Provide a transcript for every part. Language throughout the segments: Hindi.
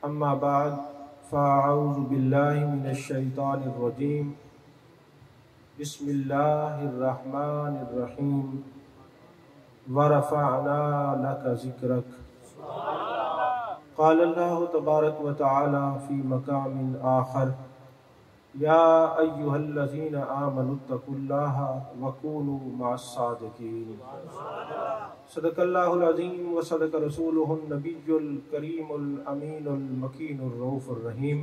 अम्मा बाद फ़अऊज़ु बिल्लाहि मिनश शैतानिर रजीम बिस्मिल्लाहिर रहमानिर रहीम व रफ़अना लका ज़िक्रक क़ाल अल्लाहु तबारक व तआला फ़ी मक़ामिन आख़र या अय्युहल्लज़ीना आमनुत्तक़ुल्लाहा व कूनू मअस्सादिक़ीन सदक़ल्लाहुल अज़ीम व सदक़ रसूलुहुन नबियुल करीमुल अमीनुल मकीनुर रऊफ़ुर रहीम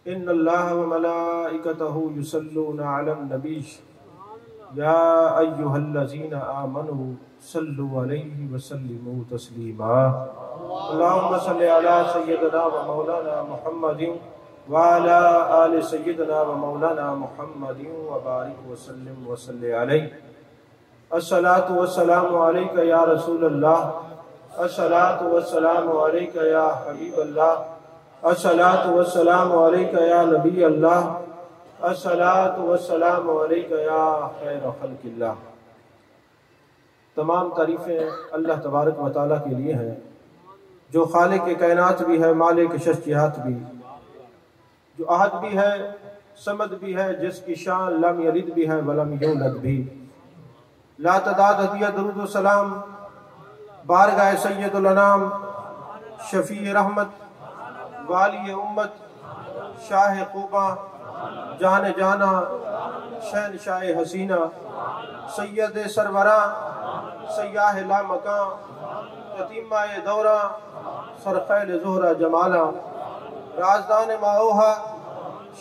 इन्नल्लाहा व मलाइकतहु युसल्लूना अलन नबी या अय्युहल्लज़ीना आमनू सल्लु अलैहि व सल्लिमू तस्लीमा अल्लाहुम्मा सल्लि अला सय्यिदिना व मौलाना मुहम्मदिन व अला आलि सय्यिदिना व मौलाना मुहम्मदिन व बारिक व सल्लिम व सल्लि अलैहि अस्सलातु वस्सलामु अलैका या रसूलल्लाह अस्सलातु वस्सलामु अलैका या हबीबल्लाह अस्सलातु वस्सलामु अलैका या नबी अल्लाह अस्सलातु वस्सलामु अलैका या खैर खल्क़िल्लाह। तमाम तारीफ़ें अल्लाह तबारक व तआला के लिए हैं जो खालिक के कायनात भी है, मालिक शख्सियत भी, जो अहद भी है, समद भी है, जिसकी शान लम यलिद भी है वलम यूलद भी। ला तदाद हदिया दरूद व सलाम बारगाह सैयदुल अनाम शफ़ी रहमत वाली उम्मत शाह क़ुबा जान जाना शहनशाह हसीना सैयद सरवरा सयाह ला मकां यतीमा दौरा सरखैल ज़ोहरा जमाला राजदान माओहा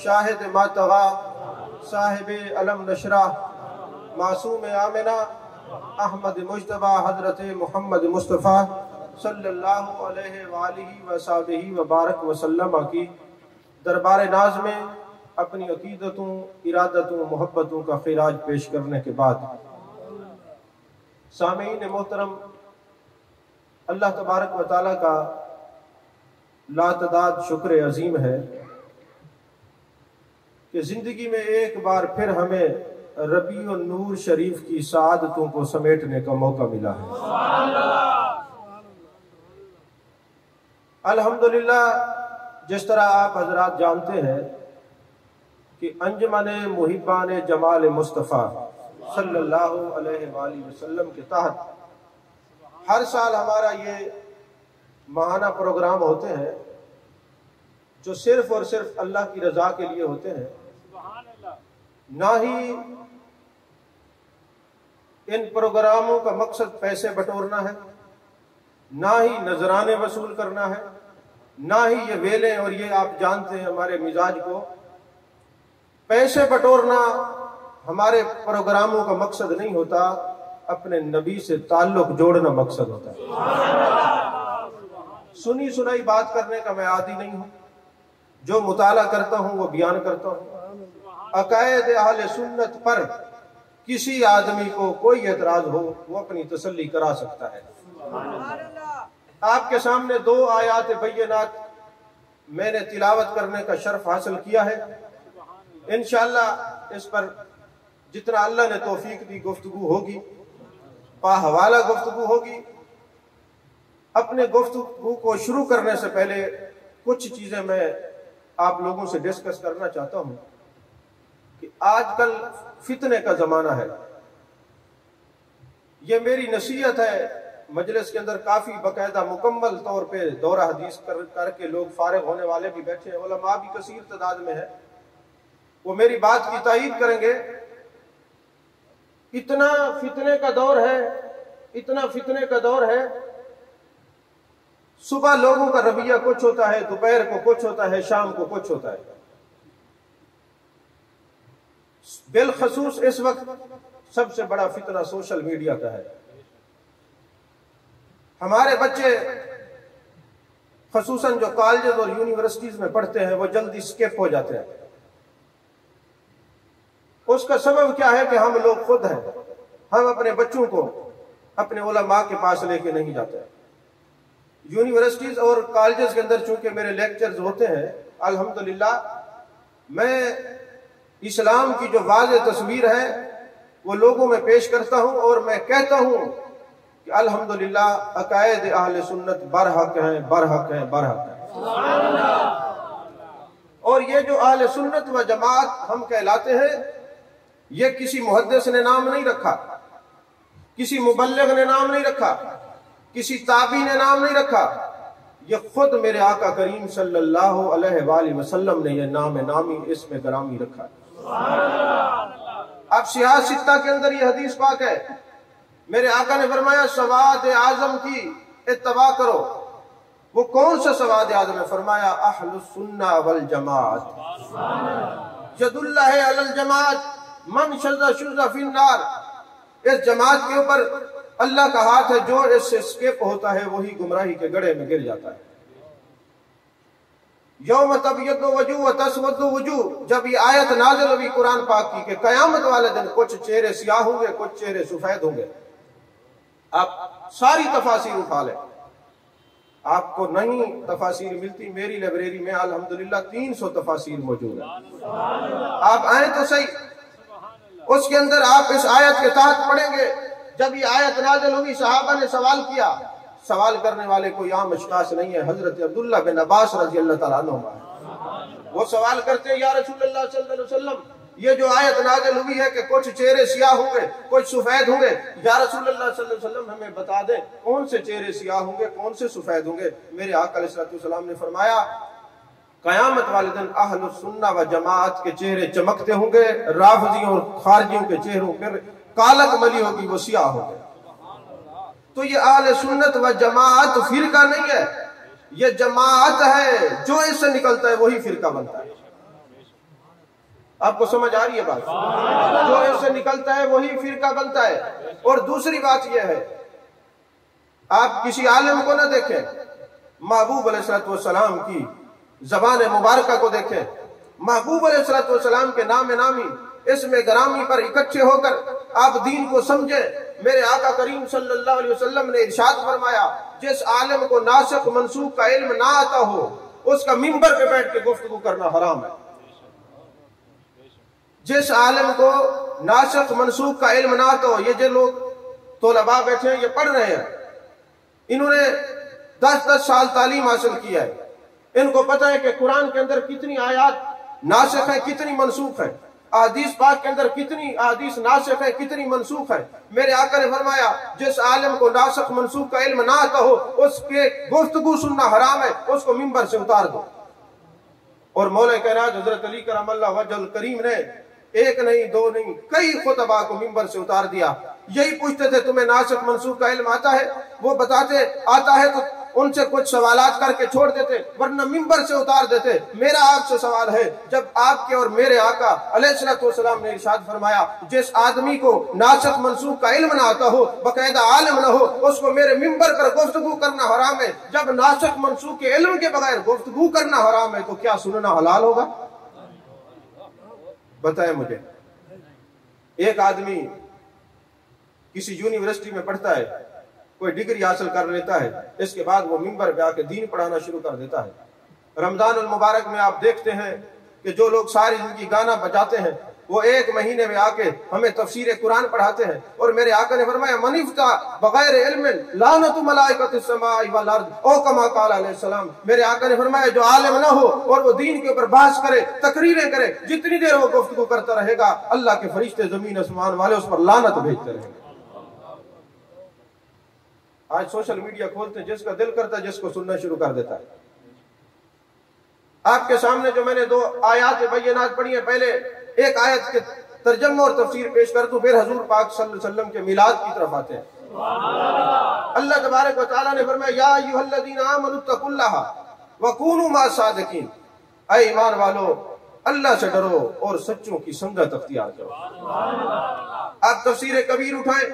शाहिद मातगा साहिब अलम नशरा मासूम आमिना अहमद मुज्तबा हज़रत मोहम्मद मुस्तफ़ा सल्लल्लाहु अलैहि वसल्लम व बारक वसल्लम की दरबार नाज में अपनी अकीदतों, इरादतों, मोहब्बतों का खिराज पेश करने के बाद सामीन मोहतरम, अल्लाह तबारक व तआला का लातदाद शुक्र अजीम है कि ज़िंदगी में एक बार फिर हमें रबीउन नूर शरीफ की सादतों को समेटने का मौका मिला है। अल्हम्दुलिल्लाह, जिस तरह आप हजरात जानते हैं कि अंजुमन मुहिब्बान जमाल मुस्तफ़ा सल्लल्लाहु अलैहि वसल्लम के तहत हर साल हमारा ये माहाना प्रोग्राम होते हैं जो सिर्फ और सिर्फ अल्लाह की रजा के लिए होते हैं। ना ही इन प्रोग्रामों का मकसद पैसे बटोरना है, ना ही नजराने वसूल करना है, ना ही ये वेले, और ये आप जानते हैं हमारे मिजाज को, पैसे बटोरना हमारे प्रोग्रामों का मकसद नहीं होता, अपने नबी से ताल्लुक जोड़ना मकसद होता है। सुनी सुनाई बात करने का मैं आदी नहीं हूं, जो मुताला करता हूं वो बयान करता हूं। अकायद अहले सुन्नत पर किसी आदमी को कोई एतराज हो वो अपनी तसल्ली करा सकता है। आपके सामने दो आयात बय्यनात मैंने तिलावत करने का शर्फ हासिल किया है। इंशाअल्लाह इस पर जितना अल्लाह ने तौफीक दी गुफ्तगू होगी, पाहवाला गुफ्तगू होगी। अपने गुफ्तगू को शुरू करने से पहले कुछ चीजें मैं आप लोगों से डिस्कस करना चाहता हूं कि आजकल फितने का जमाना है। ये मेरी नसीहत है। मजलिस के अंदर काफी बाकायदा मुकम्मल तौर पे दौरा हदीस करके लोग फारिग होने वाले भी बैठे हैं, उलमा भी कसीर तादाद में है, वो मेरी बात की तायीद करेंगे। इतना फितने का दौर है, इतना फितने का दौर है। सुबह लोगों का रवैया कुछ होता है, दोपहर को कुछ होता है, शाम को कुछ होता है। बिलखसूस इस वक्त सबसे बड़ा फितना सोशल मीडिया का है। हमारे बच्चे खसूसन जो कॉलेज और यूनिवर्सिटीज में पढ़ते हैं वो जल्दी स्किप हो जाते हैं। उसका सबब क्या है कि हम लोग खुद हैं, हम अपने बच्चों को अपने उलमा के पास लेके नहीं जाते। यूनिवर्सिटीज और कॉलेजेस के अंदर चूंकि मेरे लेक्चर्स होते हैं, अल्हम्दुलिल्लाह मैं इस्लाम की जो वाज़ेह तस्वीर है वो लोगों में पेश करता हूं और मैं कहता हूं कि कि अल्हम्दुलिल्लाह अकायद अहले सुन्नत बरहक हैं, बरहक हैं, बरहक हैं। और ये जो अहले सुन्नत व जमात हम कहलाते हैं, ये किसी मुहद्दिस ने नाम नहीं रखा, किसी मुबल्लिग ने नाम नहीं रखा, किसी ताबी ने नाम नहीं रखा, ये खुद मेरे आका करीम सल्लल्लाहु अलैहि वसल्लम ने ये नामी इसमें गरामी रखा है। अब सियाह सित्ता के अंदर ये हदीस पाक है, मेरे आका ने फरमाया सवाद आजम की इत्तबा करो। वो कौन सा सवाद आजम है? फरमाया अहलुस सुन्ना वल जमात, यदुल्लाह अलल जमात मन शज़्ज़ा शुज़्ज़ा फिन्नार। इस जमात के ऊपर अल्लाह का हाथ है, जो इससे स्केप होता है वही गुमराही के गड्ढे में गिर जाता है। यौम तबय्यदु वजूह व तस्वद्दु वजूह, जब ये आयत नाज़िल हुई कुरान पाक की कि कयामत वाले दिन कुछ चेहरे सियाह होंगे, कुछ चेहरे सफेद होंगे। आप सारी तफासीर उठा लें, आपको नहीं तफासीर मिलती, मेरी लाइब्रेरी में अल्हम्दुलिल्लाह 300 तफासीर मौजूद है। आप आए तो सही, उसके अंदर आप इस आयत के तहत पढ़ेंगे। जब ये आयत नाज़िल हुई, सहाबा ने सवाल किया। सवाल करने वाले कोई आम अशखास नहीं है, हजरत अब्दुल्ला बिन अब्बास रज़ी अल्लाह तआला अन्हु है। वो सवाल करते हैं, या रसूलुल्लाह सल्लल्लाहु अलैहि वसल्लम, ये जो आयत नाज़िल हुई है कि कुछ चेहरे सियाह होंगे, कुछ सफेद होंगे, या रसूलुल्लाह सल्लल्लाहु अलैहि वसल्लम हमें बता दें कौन से चेहरे सियाह होंगे, कौन से सफेद होंगे। मेरे आका अलैहिस्सलाम ने फरमाया कयामत वाले दिन अहलुस सुन्ना व जमात के चेहरे चमकते होंगे, राफिजियों और खारजियों के चेहरों पर कालक मली होगी, वो सियाह होंगे। तो ये अहले सुन्नत व जमात फिरका नहीं है, ये जमात है, जो इससे निकलता है वही फिरका बनता है। आपको समझ आ रही है बात? जो इससे निकलता है वही फिरका बनता है। और दूसरी बात यह है, आप किसी आलिम को ना देखें, महबूब अलैहिस्सलातु वस्सलाम की ज़बान मुबारका को देखें, महबूब अलैहिस्सलातु वस्सलाम के नाम नामी इसमें गरामी पर इकट्ठे होकर आप दीन को समझें। मेरे आका करीम सल्लल्लाहु अलैहि वसल्लम ने इरशाद फरमाया, जिस आलिम को नासिख मनसूख का इल्म ना आता हो, उसका मिंबर पे बैठ के गुफ्तगू करना हराम है। जिस आलिम को नासिख मनसूख का इल्म ना आता हो, ये जो लोग तोलबा बैठे हैं, ये पढ़ रहे हैं, इन्होंने 10-10 साल तालीम हासिल किया है, इनको पता है कि कुरान के अंदर कितनी आयात नासिख है, कितनी मनसूख है, अहदीस पाक के अंदर कितनी अहदीस नासिख है, कितनी मनसूख है। मेरे आका ने फरमाया, जिस आलिम को नासिख मनसूख का इल्म ना आता हो, उसके गुफ्तगू सुनना हराम है, उसको मिंबर से उतार दो। और मौला कायनात हजरत अली करमल्लाहु वजहुल करीम ने एक नहीं, दो नहीं, कई खुतबा को मिंबर से उतार दिया। यही पूछते थे, तुम्हें नासिख मनसूख का इल्म आता है? वो बताते आता है तो उनसे कुछ सवालात करके छोड़ देते, वरना मिंबर से उतार देते। मेरा आपसे सवाल है, जब आपके और मेरे आका अलैहिस्सलातु वस्सलाम ने इरशाद फरमाया, जिस आदमी को नासिख मनसूख का इल्म ना आता हो, बकायदा आलिम ना हो, उसको मेरे मिंबर पर गुफ्तगू करना हराम है। जब नासिख मनसूख के इल्म के बगैर गुफ्तगू करना हराम है, तो क्या सुनना हलाल होगा? बताएं मुझे। एक आदमी किसी यूनिवर्सिटी में पढ़ता है, कोई डिग्री हासिल कर लेता है, इसके बाद वो मिंबर पे आके दीन पढ़ाना शुरू कर देता है। रमजानुल मुबारक में आप देखते हैं कि जो लोग सारी जिंदगी गाना बजाते हैं, वो 1 महीने में आके हमें तफसीर कुरान पढ़ाते हैं। और मेरे आका ने फरमाया, मनिफ्ता बगैर इल्मिन लानतु मलाइकतिस समाई वल अर्द, ओ कमा क़ाल अलैहिस्सलाम। मेरे आका ने फरमाया, जो आलिम ना हो और वो दीन के ऊपर बहस करे, तकरीरें करे, जितनी देर वो गुफ्तगू करता रहेगा, अल्लाह के फरिश्ते जमीन आसमान वाले उस पर लानत भेजते रहेंगे। आज सोशल मीडिया खोलते, जिसका दिल करता है जिसको सुनना शुरू कर देता है। आपके सामने जो मैंने 2 आयात बय्यनात पढ़ी है, पहले एक आयत के तर्जुमा और तफसीर पेश कर दूं, फिर हुजूर पाक सल्लल्लाहु अलैहि वसल्लम के मिलाद की तरफ आते हैं। अल्लाह तबारक व तआला ने फरमाया, या अय्युहल्लज़ीना आमनुत्तकुल्लाह व कूनू मास सादिकीन, ऐ ईमान वालो, अल्लाह से डरो और सच्चों की संगत अख्तियार करो। आप तफसीर कबीर उठाएं,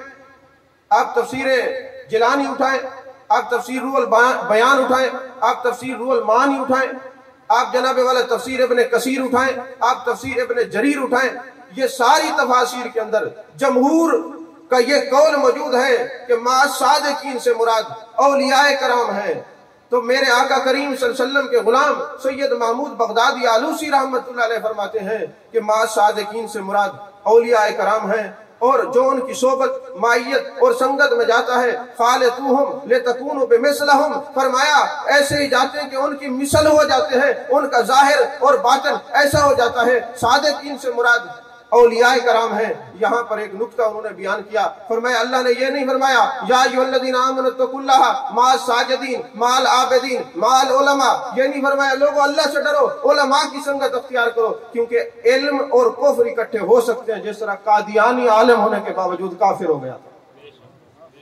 आप तफसीर जिलानी उठाएं, आप तफसीर रूहुल बयान उठाएं, आप तफसीर रूहुल मानी उठाएं, आप जनाबे वाला तफसीर इब्ने कसीर उठाएं, आप तफसीर इब्ने जरीर उठाएं। ये सारी तफासीर के अंदर जमहूर का ये कौल मौजूद है कि मास सादिकीन से मुराद औलियाए कराम है। तो मेरे आका करीम सल्लल्लाहु अलैहि वसल्लम के गुलाम सैयद महमूद बगदादी आलूसी रहमतुल्लाह अलैह फरमाते हैं कि मास सादिकीन से मुराद औलियाए कराम है। और जो उनकी सोबत मायत और संगत में जाता है, खालितूहुम लितकूनु बिमिसलहुम, फरमाया ऐसे ही जाते हैं कि उनकी मिसल हो जाते हैं, उनका जाहिर और बातिन ऐसा हो जाता है। सादिकीन से मुराद औलियाए कराम है। यहाँ पर एक नुक्ता उन्होंने बयान किया, फरमाया अल्लाह ने ये नहीं फरमाया या अय्युहल्लज़ीना आमनू तक़ुल्लाह माअस साजिदीन माल आबिदीन माल उलमा, ये नहीं फरमाया लोगों अल्लाह से डरो, उलमा की संगत अख्तियार करो, क्योंकि इल्म और कुफ्र इकट्ठे हो सकते हैं, जिस तरह कादियानी आलिम होने के बावजूद काफिर हो गया था।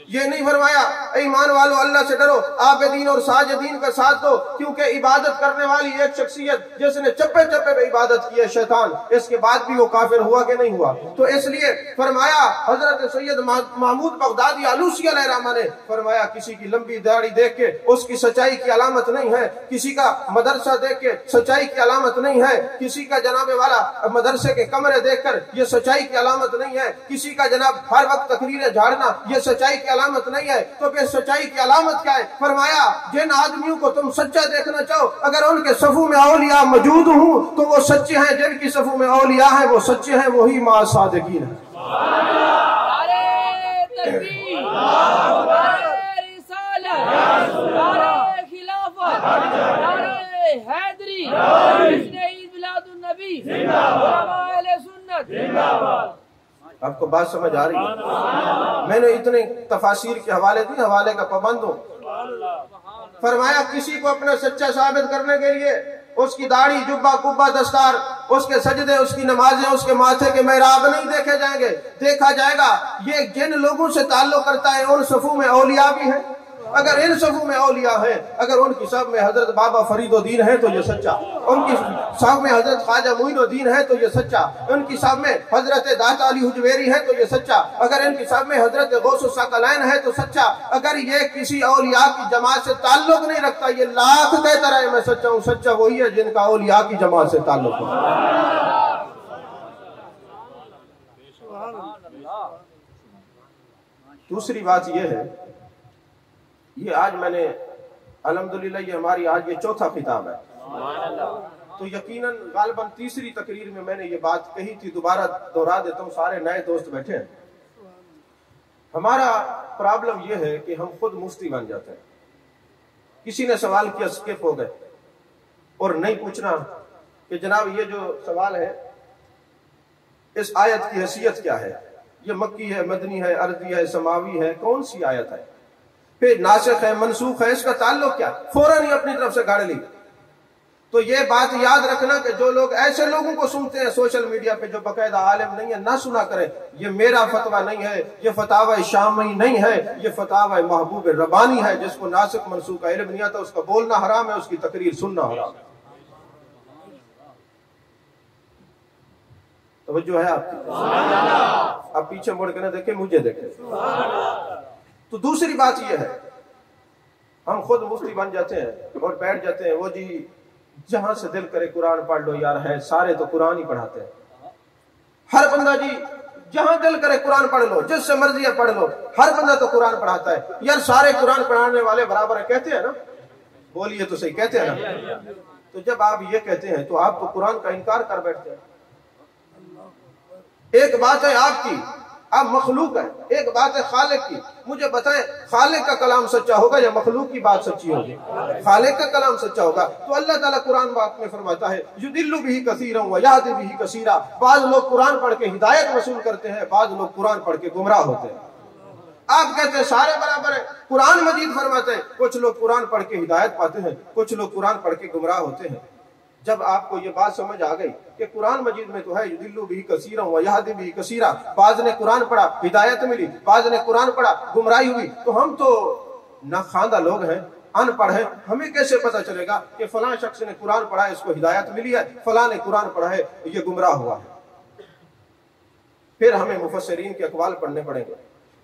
ये नहीं फरमाया ईमान वालों अल्लाह से डरो, आबिदीन और साजिदीन का साथ दो, क्योंकि इबादत करने वाली एक शख्सियत जिसने चप्पे चप्पे पे इबादत की है शैतान, इसके बाद भी वो काफिर हुआ कि नहीं हुआ। तो इसलिए फरमाया हजरत सैयद महमूद बगदादी आलूसी अलैहिर्रहमा ने फरमाया किसी की लंबी दाढ़ी देख के उसकी सच्चाई की अलामत नहीं है, किसी का मदरसा देख के सच्चाई की अलामत नहीं है, किसी का जनाबे वाला मदरसे के कमरे देखकर ये सच्चाई की अलामत नहीं है, किसी का जनाब हर वक्त तकरीरें झाड़ना ये सच्चाई की अलामत नहीं है। तो फिर सच्चाई की अलामत क्या है? फरमाया जिन आदमियों को तुम सच्चा देखना चाहो, अगर उनके सफू में औलिया मौजूद हूँ तो वो सच्चे हैं, जिनकी सफू में औलिया है वो सच्चे हैं, वही माअस सादिकीन है। आपको बात समझ आ रही है? मैंने इतने तफासिर के हवाले दी, हवाले का पाबंद हूं। फरमाया किसी को अपना सच्चा साबित करने के लिए उसकी दाढ़ी जुब्बा कुब्बा दस्तार, उसके सजदे, उसकी नमाजें, उसके माथे के मेहराब नहीं देखे जाएंगे, देखा जाएगा ये जिन लोगों से ताल्लुक करता है उन सफू में औलिया भी है। अगर इन सफू में औलिया है, अगर उनकी सब में हजरत बाबा फरीदुद्दीन है तो ये सच्चा, उनकी सब में हजरत ख्वाजा मोइनुद्दीन है तो ये सच्चा, उनकी सब में हजरत दाता अली हुजवेरी है तो ये सच्चा, अगर इनकी सब में हजरत गौसुस सकलैन है तो सच्चा। अगर ये किसी औलिया की जमात से ताल्लुक नहीं रखता, ये लाख कहता रहे मैं सच्चा हूँ, सच्चा वही है जिनका औलिया की जमात से ताल्लुक है। दूसरी बात यह है, ये आज मैंने अल्हम्दुलिल्लाह ये हमारी आज ये चौथा खिताब है, तो यकीनन गालिबन तीसरी तकरीर में मैंने ये बात कही थी, दोबारा दोहरा देता हूँ, सारे नए दोस्त बैठे हैं। हमारा प्रॉब्लम ये है कि हम खुद मुफ्ती बन जाते हैं। किसी ने सवाल किया, स्किप हो गए और नहीं पूछना कि जनाब ये जो सवाल है इस आयत की हैसियत क्या है, ये मक्की है, मदनी है, अर्दी है, समावी है, कौन सी आयत है, फिर नासिख है, मनसूख है, इसका ताल्लुक क्या? फौरन ही अपनी तरफ से गाड़ ली। तो ये बात याद रखना कि जो लोग ऐसे लोगों को सुनते हैं सोशल मीडिया पे जो बाकायदा आलिम नहीं है, ना सुना करें। ये मेरा फतवा नहीं है, ये फतावा शामी नहीं है, ये फतावा महबूब रब्बानी है। जिसको नासिख मनसूख का इल्म नहीं आता उसका बोलना हराम है, उसकी तकरीर सुनना हराम है। तवज्जो है आपकी? आप पीछे मुड़ के ना देखे, मुझे देखे। तो दूसरी बात यह है, हम खुद मुफ्ती बन जाते हैं और बैठ जाते हैं, वो जी जहां से दिल करे कुरान पढ़ लो यार, है सारे तो कुरान ही पढ़ाते हैं। हर बंदा जी जहां दिल करे कुरान पढ़ लो, जिससे मर्जी है पढ़ लो, हर बंदा तो कुरान पढ़ाता है। यार सारे कुरान पढ़ाने वाले बराबर है, कहते हैं ना? बोलिए तो सही, कहते हैं ना? तो जब आप ये कहते हैं तो आप तो कुरान का इनकार कर बैठते हैं। एक बात है आपकी, आप मखलूक है, एक बात है खालिक की। मुझे बताएं खालिक का कलाम सच्चा होगा या मखलूक की बात सच्ची होगी? खालिक का कलाम सच्चा होगा। तो अल्लाह ताला कुरान बात में फरमाता है युदिल्लु बिही कसीरन व यहदी बिही कसीरा। बाज लोग कुरान पढ़ के हिदायत वसूल करते हैं, बाज लोग कुरान पढ़ के गुमराह होते हैं। आप कहते हैं सारे बराबर है, कुरान मजीद फरमाते हैं कुछ लोग कुरान पढ़ के हिदायत पाते हैं, कुछ लोग कुरान पढ़ के गुमराह होते हैं। जब आपको ये बात समझ आ गई कि कुरान मजीद में तो है युदिल्लु बिही कसीरा व यहदी बिही कसीरा, बाज ने कुरान पढ़ा हिदायत मिली, बाज ने कुरान पढ़ा गुमराही हुई, तो हम तो नाखांदा लोग हैं, अनपढ़ हैं, हमें कैसे पता चलेगा कि फलां शख्स ने कुरान पढ़ा है इसको हिदायत मिली है, फलां ने कुरान पढ़ा है ये गुमराह हुआ है? फिर हमें मुफस्सिरीन के अक़वाल पढ़ने पड़ेंगे,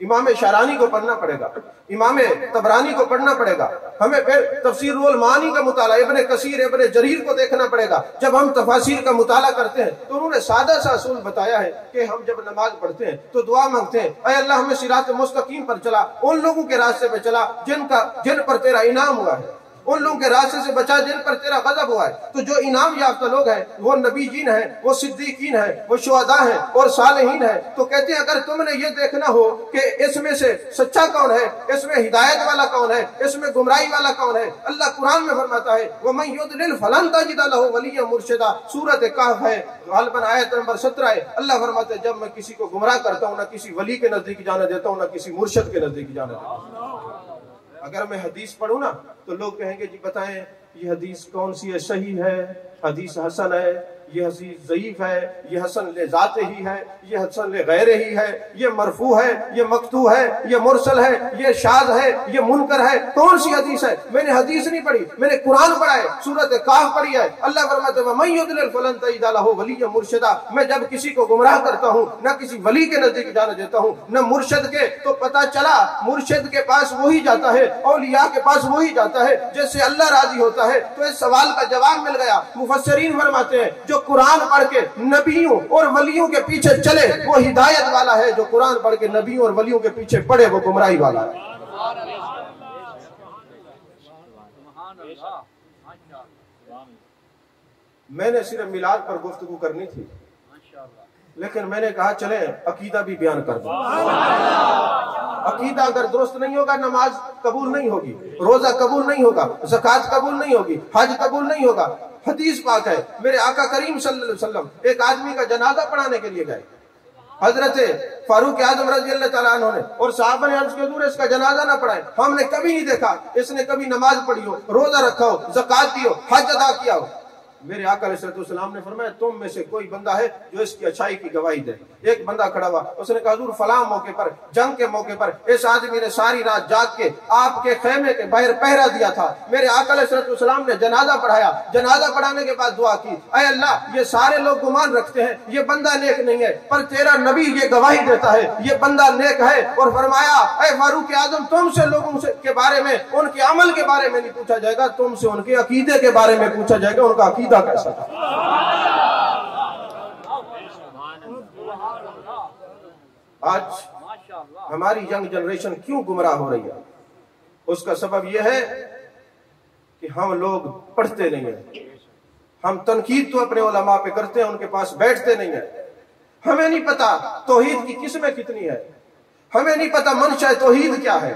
इमाम शरानी को पढ़ना पड़ेगा, इमाम तबरानी को पढ़ना पड़ेगा, हमें फिर तफसीरुल मानी का मुताला, इब्ने कसीर, इब्ने जरीर को देखना पड़ेगा। जब हम तफासीर का मुताला करते हैं तो उन्होंने सादा सा असूल बताया है कि हम जब नमाज पढ़ते हैं तो दुआ मांगते हैं, ऐ अल्लाह हमें सिरात मुस्तकीम पर चला, उन लोगों के रास्ते पे चला जिन पर तेरा इनाम हुआ है। उन लोगों के रास्ते से बचा जिन पर तेरा गजब हुआ है। तो जो इनाम याफ्ता लोग हैं वो नबीजीन हैं, वो सिद्दीकीन हैं, वो शुहदा हैं और सालेहीन हैं। तो कहते हैं अगर तुमने ये देखना हो कि इसमें से सच्चा कौन है, इसमें हिदायत वाला कौन है, इसमें गुमराही वाला कौन है, अल्लाह कुरान में फरमाता है वमन युद्लिल फलन तजिद लहु वलिय्यन मुर्शिदा, सूरत कहफ है गालिबन आयत नंबर 17 है। अल्लाह फरमाते हैं जब मैं किसी को गुमराह करता हूँ ना किसी वली के नजदीक जाने देता हूँ ना किसी मुर्शिद के नजदीक जाने देता हूँ। अगर मैं हदीस पढ़ूं ना तो लोग कहेंगे जी बताएं ये हदीस कौन सी है, सही है, हदीस हसन है, ये हदीस ज़ईफ है, ये हसन ले जाते ही है, ये हसन ले गैरे ही है, ये मरफू है, ये मकतू है, ये मुरसल है, ये शाज है, ये मुनकर है। कौन सी हदीस है? मैंने हदीस नहीं पढ़ी, मैंने कुरान पढ़ा है, सूरत कहफ पढ़ी है। अल्लाह फरमाते हैं मन युद्लिल फलन तजिद लहु वलिय्यन मुर्शिदा, मैं जब किसी को गुमराह करता हूँ न किसी वली के नजदीक जाने देता हूँ न मुर्शिद के। तो पता चला मुर्शिद के पास वही जाता है, औलिया के पास वही जाता है जिससे अल्लाह राजी होता है। तो इस सवाल का जवाब मिल गया। मुफस्सिरीन फरमाते हैं जो कुरान पढ़ के नबियों और वलियों के पीछे चले वो हिदायत वाला है, जो कुरान पढ़ के नबियों और वलियों के पीछे पड़े वो गुमराही वाला है। मैंने सिर्फ मिलाद पर गुफ्तगू करनी थी, लेकिन मैंने कहा चले अकीदा भी बयान कर दो। अकीदा अगर दुरुस्त नहीं होगा नमाज कबूल नहीं होगी, रोजा कबूल नहीं होगा, ज़कात कबूल नहीं होगी, हज कबूल नहीं होगा। हदीस पाक है मेरे आका करीम सल्लल्लाहु अलैहि वसल्लम एक आदमी का जनाजा पढ़ाने के लिए गए। हजरत फारूक आजम रज़ी अल्लाह तआला अन्हु ने और साहबा ने अर्ज किया हुजूर इसका जनाजा ना पढ़ाए, हमने कभी नहीं देखा इसने कभी नमाज पढ़ी हो, रोजा रखा हो, ज़कात दी हो, हज अदा किया हो। मेरे आका अलैहिस्सलाम ने फरमाया तुम में से कोई बंदा है जो इसकी अच्छाई की गवाही दे। एक बंदा खड़ा हुआ, उसने कहा हुजूर फलां मौके पर जंग के मौके पर इस आदमी ने सारी रात जाग के आपके खेमे के बाहर पहरा दिया था। मेरे आका अलैहिस्सलाम ने जनाजा पढ़ाया, जनाजा पढ़ाने के बाद दुआ की ऐ अल्लाह ये सारे लोग गुमान रखते हैं ये बंदा नेक नहीं है, पर तेरा नबी ये गवाही देता है ये बंदा नेक है। और फरमाया ऐ फारूक आजम तुमसे लोगों से के बारे में उनके अमल के बारे में नहीं पूछा जाएगा, तुमसे उनके अकीदे के बारे में पूछा जाएगा, उनका अकीदा कैसा था। आज हमारी यंग जनरेशन क्यों गुमराह हो रही है? उसका सबब यह है कि हम लोग पढ़ते नहीं है, हम तनकीद तो अपने उलमा पे करते हैं, उनके पास बैठते नहीं है। हमें नहीं पता तौहीद की किस्में कितनी है, हमें नहीं पता मंशा तौहीद क्या है,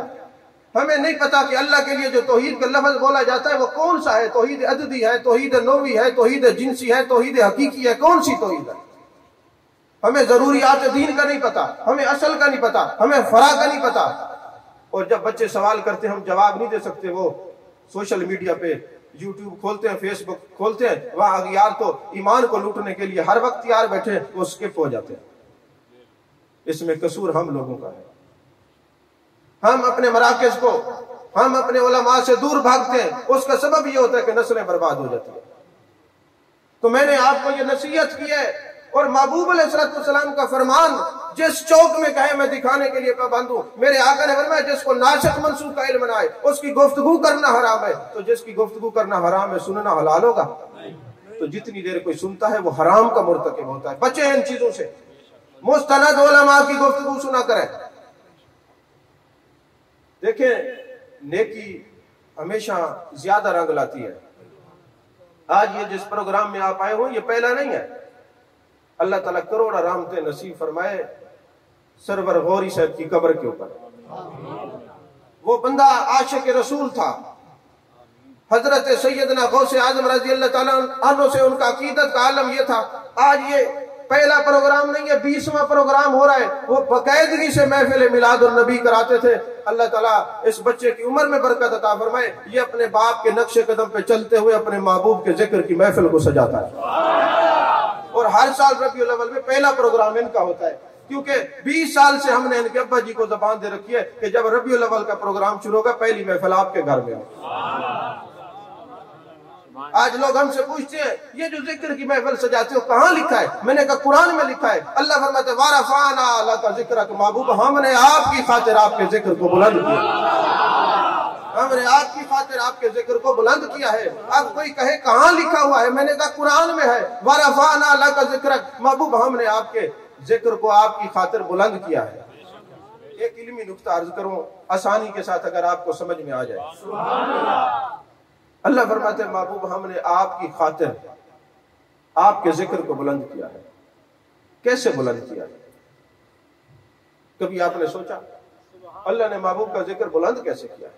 हमें नहीं पता कि अल्लाह के लिए जो तौहीद का लफ्ज बोला जाता है वो कौन सा है, तौहीद अददी है, तौहीद नौवी है, तौहीद जिनसी है, तौहीद हकीकी है, कौन सी तौहीद है। हमें जरूरियात दीन का नहीं पता, हमें असल का नहीं पता, हमें फरा का नहीं पता। और जब बच्चे सवाल करते हैं हम जवाब नहीं दे सकते, वो सोशल मीडिया पे यूट्यूब खोलते हैं, फेसबुक खोलते हैं, वहां अगियार तो ईमान को लूटने के लिए हर वक्त तैयार बैठे वो स्किप हो जाते हैं। इसमें कसूर हम लोगों का है, हम अपने मराकज़ को हम अपने उलमा से दूर भागते हैं, उसका सबब यह होता है कि नस्लें बर्बाद हो जाती है। तो मैंने आपको ये नसीहत की है और महबूब अलैहिस्सलाम का फरमान जिस चौक में कहे मैं दिखाने के लिए पाबंद हूं। मेरे आका ने फरमाया जिसको नासिख मंसूख का इल्म ना आए उसकी गुफ्तगू करना हराम है। तो जिसकी गुफ्तगू करना हराम है सुनना हलाल होगा? तो जितनी देर कोई सुनता है वो हराम का मुर्तकिब होता है। बचे इन चीजों से, मुस्तनद उलमा की गुफ्तगू सुना करें। देखें नेकी हमेशा ज्यादा रंग लाती है। आज ये जिस प्रोग्राम में आप आए हो ये पहला नहीं है। अल्लाह ताला करोड़ रहमतें नसीब फरमाए सरवर गौरी साहब की कब्र के ऊपर। वो बंदा आशिक रसूल था, हजरत सैयदना गौसे आजम रजी अल्लाह ताला अन्हु से उनका अकीदत का आलम ये था। आज ये पहला प्रोग्राम नहीं है, 20वां प्रोग्राम हो रहा है। वो बाकायदगी से महफिल मिलाद और नबी कराते थे। अल्लाह ताला इस बच्चे की उम्र में बरकत अता फरमाए। ये अपने बाप के नक्शे कदम पे चलते हुए अपने महबूब के जिक्र की महफिल को सजाता है और हर साल रबीउल अव्वल में पहला प्रोग्राम इनका होता है। क्योंकि 20 साल से हमने इनके अब्बा जी को जबान दे रखी है कि जब रबीउल अव्वल का प्रोग्राम शुरू होगा पहली महफिल आपके घर में हो। आज लोग हमसे पूछते हैं ये जो जिक्र की महफिल सजाते हो कहाँ लिखा है? मैंने कहा कुरान में लिखा है। अल्लाह फरमाते हैं वारफाना लका जिक्रक महबूब, हमने आपकी खातिर आपके जिक्र को बुलंद किया, हमने आपकी खातिर आपके जिक्र को बुलंद किया है। अब कोई कहे कहाँ लिखा हुआ है? मैंने कहा कुरान में है वारफाना लका जिक्रक महबूब, हमने आपके जिक्र को आपकी खातिर बुलंद किया है। एक इल्मी नुक्ता अर्ज करूं आसानी के साथ अगर आपको समझ में आ जाए। अल्लाह फरमाते हैं महबूब हमने आपकी खातिर आपके जिक्र को बुलंद किया है। कैसे बुलंद किया है? कभी आपने सोचा अल्लाह ने महबूब का जिक्र बुलंद कैसे किया है?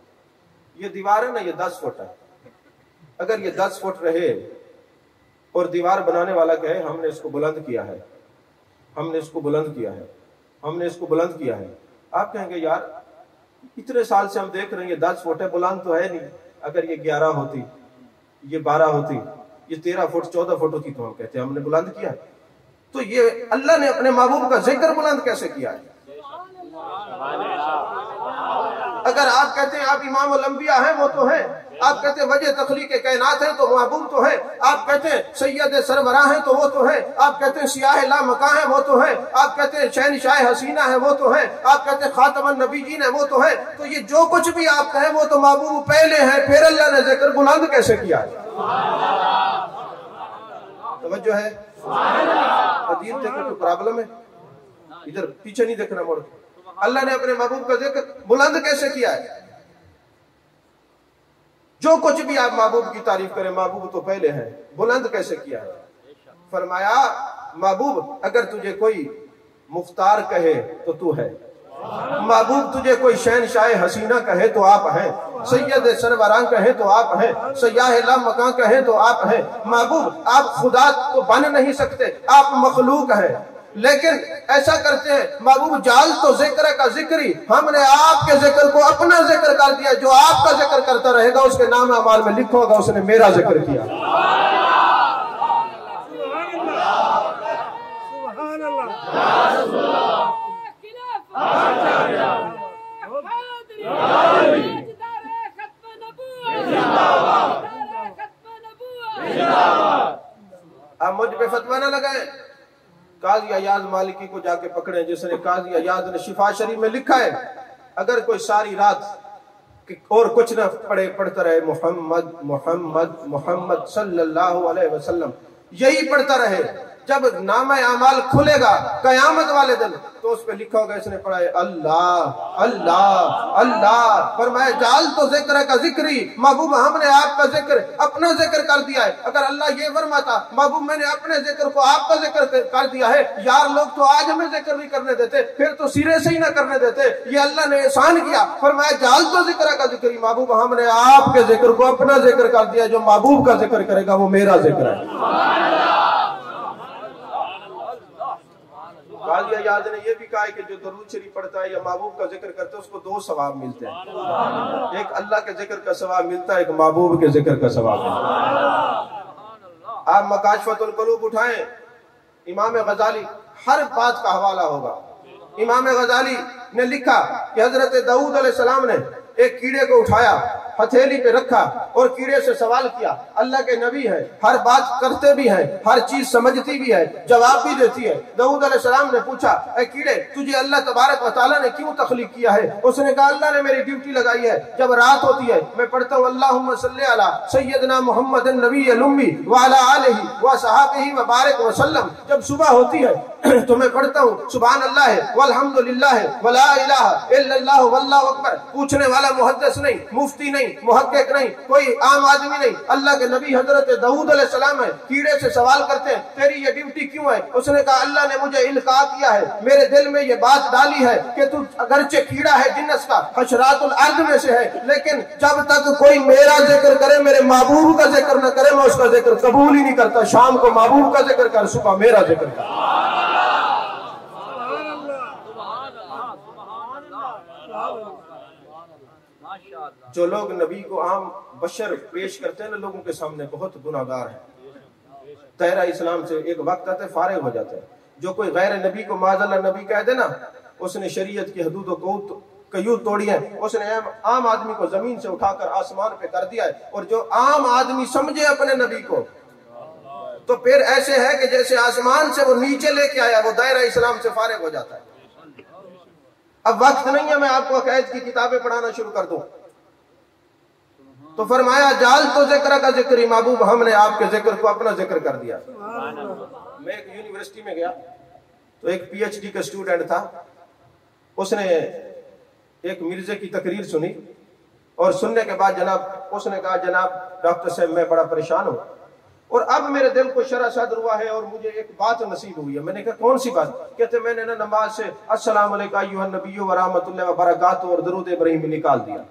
ये दीवार है ना, ये 10 फुट है। अगर ये 10 फुट रहे और दीवार बनाने वाला कहे हमने इसको बुलंद किया है, हमने इसको बुलंद किया है, हमने इसको बुलंद किया है, आप कहेंगे यार इतने साल से हम देख रहे हैं ये 10 फुट है, बुलंद तो है नहीं। अगर ये 11 होती, ये 12 होती, ये 13 फुट 14 फुट होती तो हम कहते हैं हमने बुलंद किया है। तो ये अल्लाह ने अपने महबूब का जिक्र बुलंद कैसे किया है? अगर आप कहते हैं आप इमाम उल अंबिया हैं, वो तो है। आप कहते हैं वजह तखलीक कायनात है तो महबूब तो है। आप कहते हैं सैयद सरवरा है तो वो तो है। आप कहते हैं सियाह ला मका है वो तो है। आप कहते हैं शहनशाह हसीना है वो तो है। आप कहते हैं खातमन नबीजीन है वो तो है। तो ये जो कुछ भी आप कहें वो तो महबूब पहले है, फिर अल्लाह ने जिक्र बुलंद कैसे किया है? तवज्जो है? अदील देखो तो प्रॉब्लम है, इधर पीछे नहीं देखना मोड़। अल्लाह ने अपने महबूब का जिक्र बुलंद कैसे किया है? जो कुछ भी आप महबूब की तारीफ करें, महबूब तो पहले है, बुलंद कैसे किया है? फरमाया महबूब अगर तुझे कोई मुख्तार कहे तो तू है, महबूब तुझे कोई शहनशाह हसीना कहे तो आप हैं, सैयद सरवरां कहे तो आप हैं, सयाह ला मकान कहे तो आप हैं। महबूब आप खुदा तो बन नहीं सकते, आप मखलूक हैं, लेकिन ऐसा करते हैं महबूब जाल तो जिक्र का जिक्री, हमने आपके जिक्र को अपना जिक्र कर दिया। जो आपका जिक्र करता रहेगा उसके नाम अमाल में लिखा होगा उसने मेरा जिक्र किया। आप मुझ पे फतवा ना लगाए। काजी अयाज मालिकी को जाके पकड़े, जिसने काजी अयाज ने शिफा शरीफ में लिखा है अगर कोई सारी रात और कुछ न पढ़ता रहे मोहम्मद मोहम्मद मोहम्मद सल्लल्लाहु अलैहि वसल्लम, यही पढ़ता रहे, जब नामा अमाल खुलेगा कयामत वाले दिन तो उस पे लिखा होगा इसने पढ़ा है अल्लाह अल्लाह अल्लाह। फरमाया जाल तो जिक्र का जिक्री, महबूब हमने आपका जिक्र अपना जिक्र कर दिया है। अगर अल्लाह ये फरमाता महबूब मैंने अपने जिक्र को आपका जिक्र कर दिया है, यार लोग तो आज हमें जिक्र नहीं करने देते, फिर तो सिरे से ही ना करने देते। ये अल्लाह ने एहसान किया। फरमाया जाल तो जिक्र का जिक्री, महबूब हमने आपके जिक्र को अपना जिक्र कर दिया। जो महबूब का जिक्र करेगा वो मेरा जिक्र है। काजी अयाज ने यह भी कहा है कि जो दरूद शरीफ पढ़ता है या महबूब का जिक्र करता है उसको 2 सवाब मिलते हैं, एक अल्लाह के जिक्र का सवाब मिलता है, एक महबूब के जिक्र का सवाब मिलता है। आप मकाशफतुल कुलूब उठाएं, इमाम गजाली हर बात का हवाला होगा। इमाम गजाली ने लिखा कि हजरत दाऊद अलैहिस्सलाम ने एक कीड़े को उठाया, हथेली पे रखा और कीड़े से सवाल किया। अल्लाह के नबी है, हर बात करते भी हैं, हर चीज समझती भी है, जवाब भी देती है। दाऊद अलैहिस्सलाम ने पूछा ऐ कीड़े तुझे अल्लाह तबारक व तआला ने क्यों तख्लीक किया है? उसने कहा अल्लाह ने मेरी ड्यूटी लगाई है, जब रात होती है मैं पढ़ता हूँ अल्लाहुम्मा सल्ली अला सय्यदना मुहम्मदिन नबिय्यिल उम्मी व अला आलिहि व सहाबिहि व बारिक व सल्लम। जब सुबह होती है तो मैं पढ़ता हूँ सुभान अल्लाह वल्हम्दुलिल्लाह वला इलाहा इल्लल्लाह वल्लाहु अकबर। पूछने वाला मुहद्दिस नहीं, मुफ्ती नहीं, मुहक्किक नहीं, कोई आम आदमी नहीं, अल्लाह के नबी हजरत दाऊद अलैहिस्सलाम है। कीड़े से सवाल करते हैं तेरी ये ड्यूटी क्यों है? उसने कहा अल्लाह ने मुझे इल्का किया है, मेरे दिल में ये बात डाली है कि तू अगरचे कीड़ा है जिन्नस का, हशरातुल अर्द में से है, लेकिन जब तक कोई मेरा जिक्र करे, मेरे महबूब का जिक्र न करे, मैं उसका जिक्र कबूल ही नहीं करता। शाम को महबूब का जिक्र कर, सुबह मेरा जिक्र कर। जो लोग नबी को आम बशर पेश करते हैं ना लोगों के सामने, बहुत गुनाहगार है। तहरा इस्लाम से एक वक्त आता है फारिग हो जाता है। जो कोई गैर नबी को माज़अल्लाह नबी कह दे ना, उसने शरीयत की हदूद कयूद तोड़ी है, उसने आम आदमी को जमीन से उठाकर आसमान पे कर दिया है। और जो आम आदमी समझे अपने नबी को तो फिर ऐसे है कि जैसे आसमान से वो नीचे लेके आया, वो दायरा इस्लाम से फारिग हो जाता है। अब वक्त नहीं है मैं आपको अक़ीदत की किताबें पढ़ाना शुरू कर दूं। तो फरमाया जाल तो जिक्र का जिक्र, महबूब हमने आपके जिक्र को अपना जिक्र कर दिया। मैं एक यूनिवर्सिटी में गया तो एक पीएचडी का स्टूडेंट था, उसने एक मिर्जे की तकरीर सुनी और सुनने के बाद जनाब उसने कहा, जनाब डॉक्टर साहब मैं बड़ा परेशान हूँ और अब मेरे दिल को शरा सदर हुआ है और मुझे एक बात नसीब हुई है। मैंने कहा कौन सी बात? कहते मैंने ना नमाज से अस्सलाम वालेकुम अय्युहन नबिय्यु व रहमतुल्लाहि व बरकातुहू और दरूद इब्राहिमी निकाल दिया।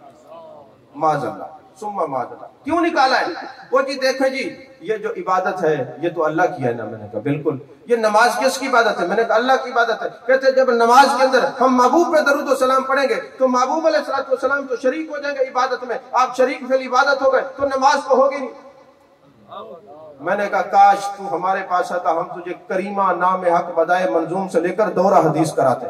माज़अल्लाह सुम्मा माज़अल्लाह। क्यों निकाला है? वो जी देखें जी, ये जो इबादत है ये तो अल्लाह की है ना। मैंने कहा बिल्कुल। ये नमाज किसकी इबादत है? मैंने कहा अल्लाह की इबादत है। कहते जब नमाज के अंदर हम महबूब पे दरूद व सलाम पढ़ेंगे तो महबूब अलैहिस्सलातु व सलाम तो शरीक हो जाएंगे इबादत में। आप शरीक फिल इबादत हो गए तो नमाज तो होगी नहीं। मैंने कहा काश तू हमारे पास आता, हम तुझे करीमा नाम हक बदाए मंजूम से लेकर दौरा हदीस कराते,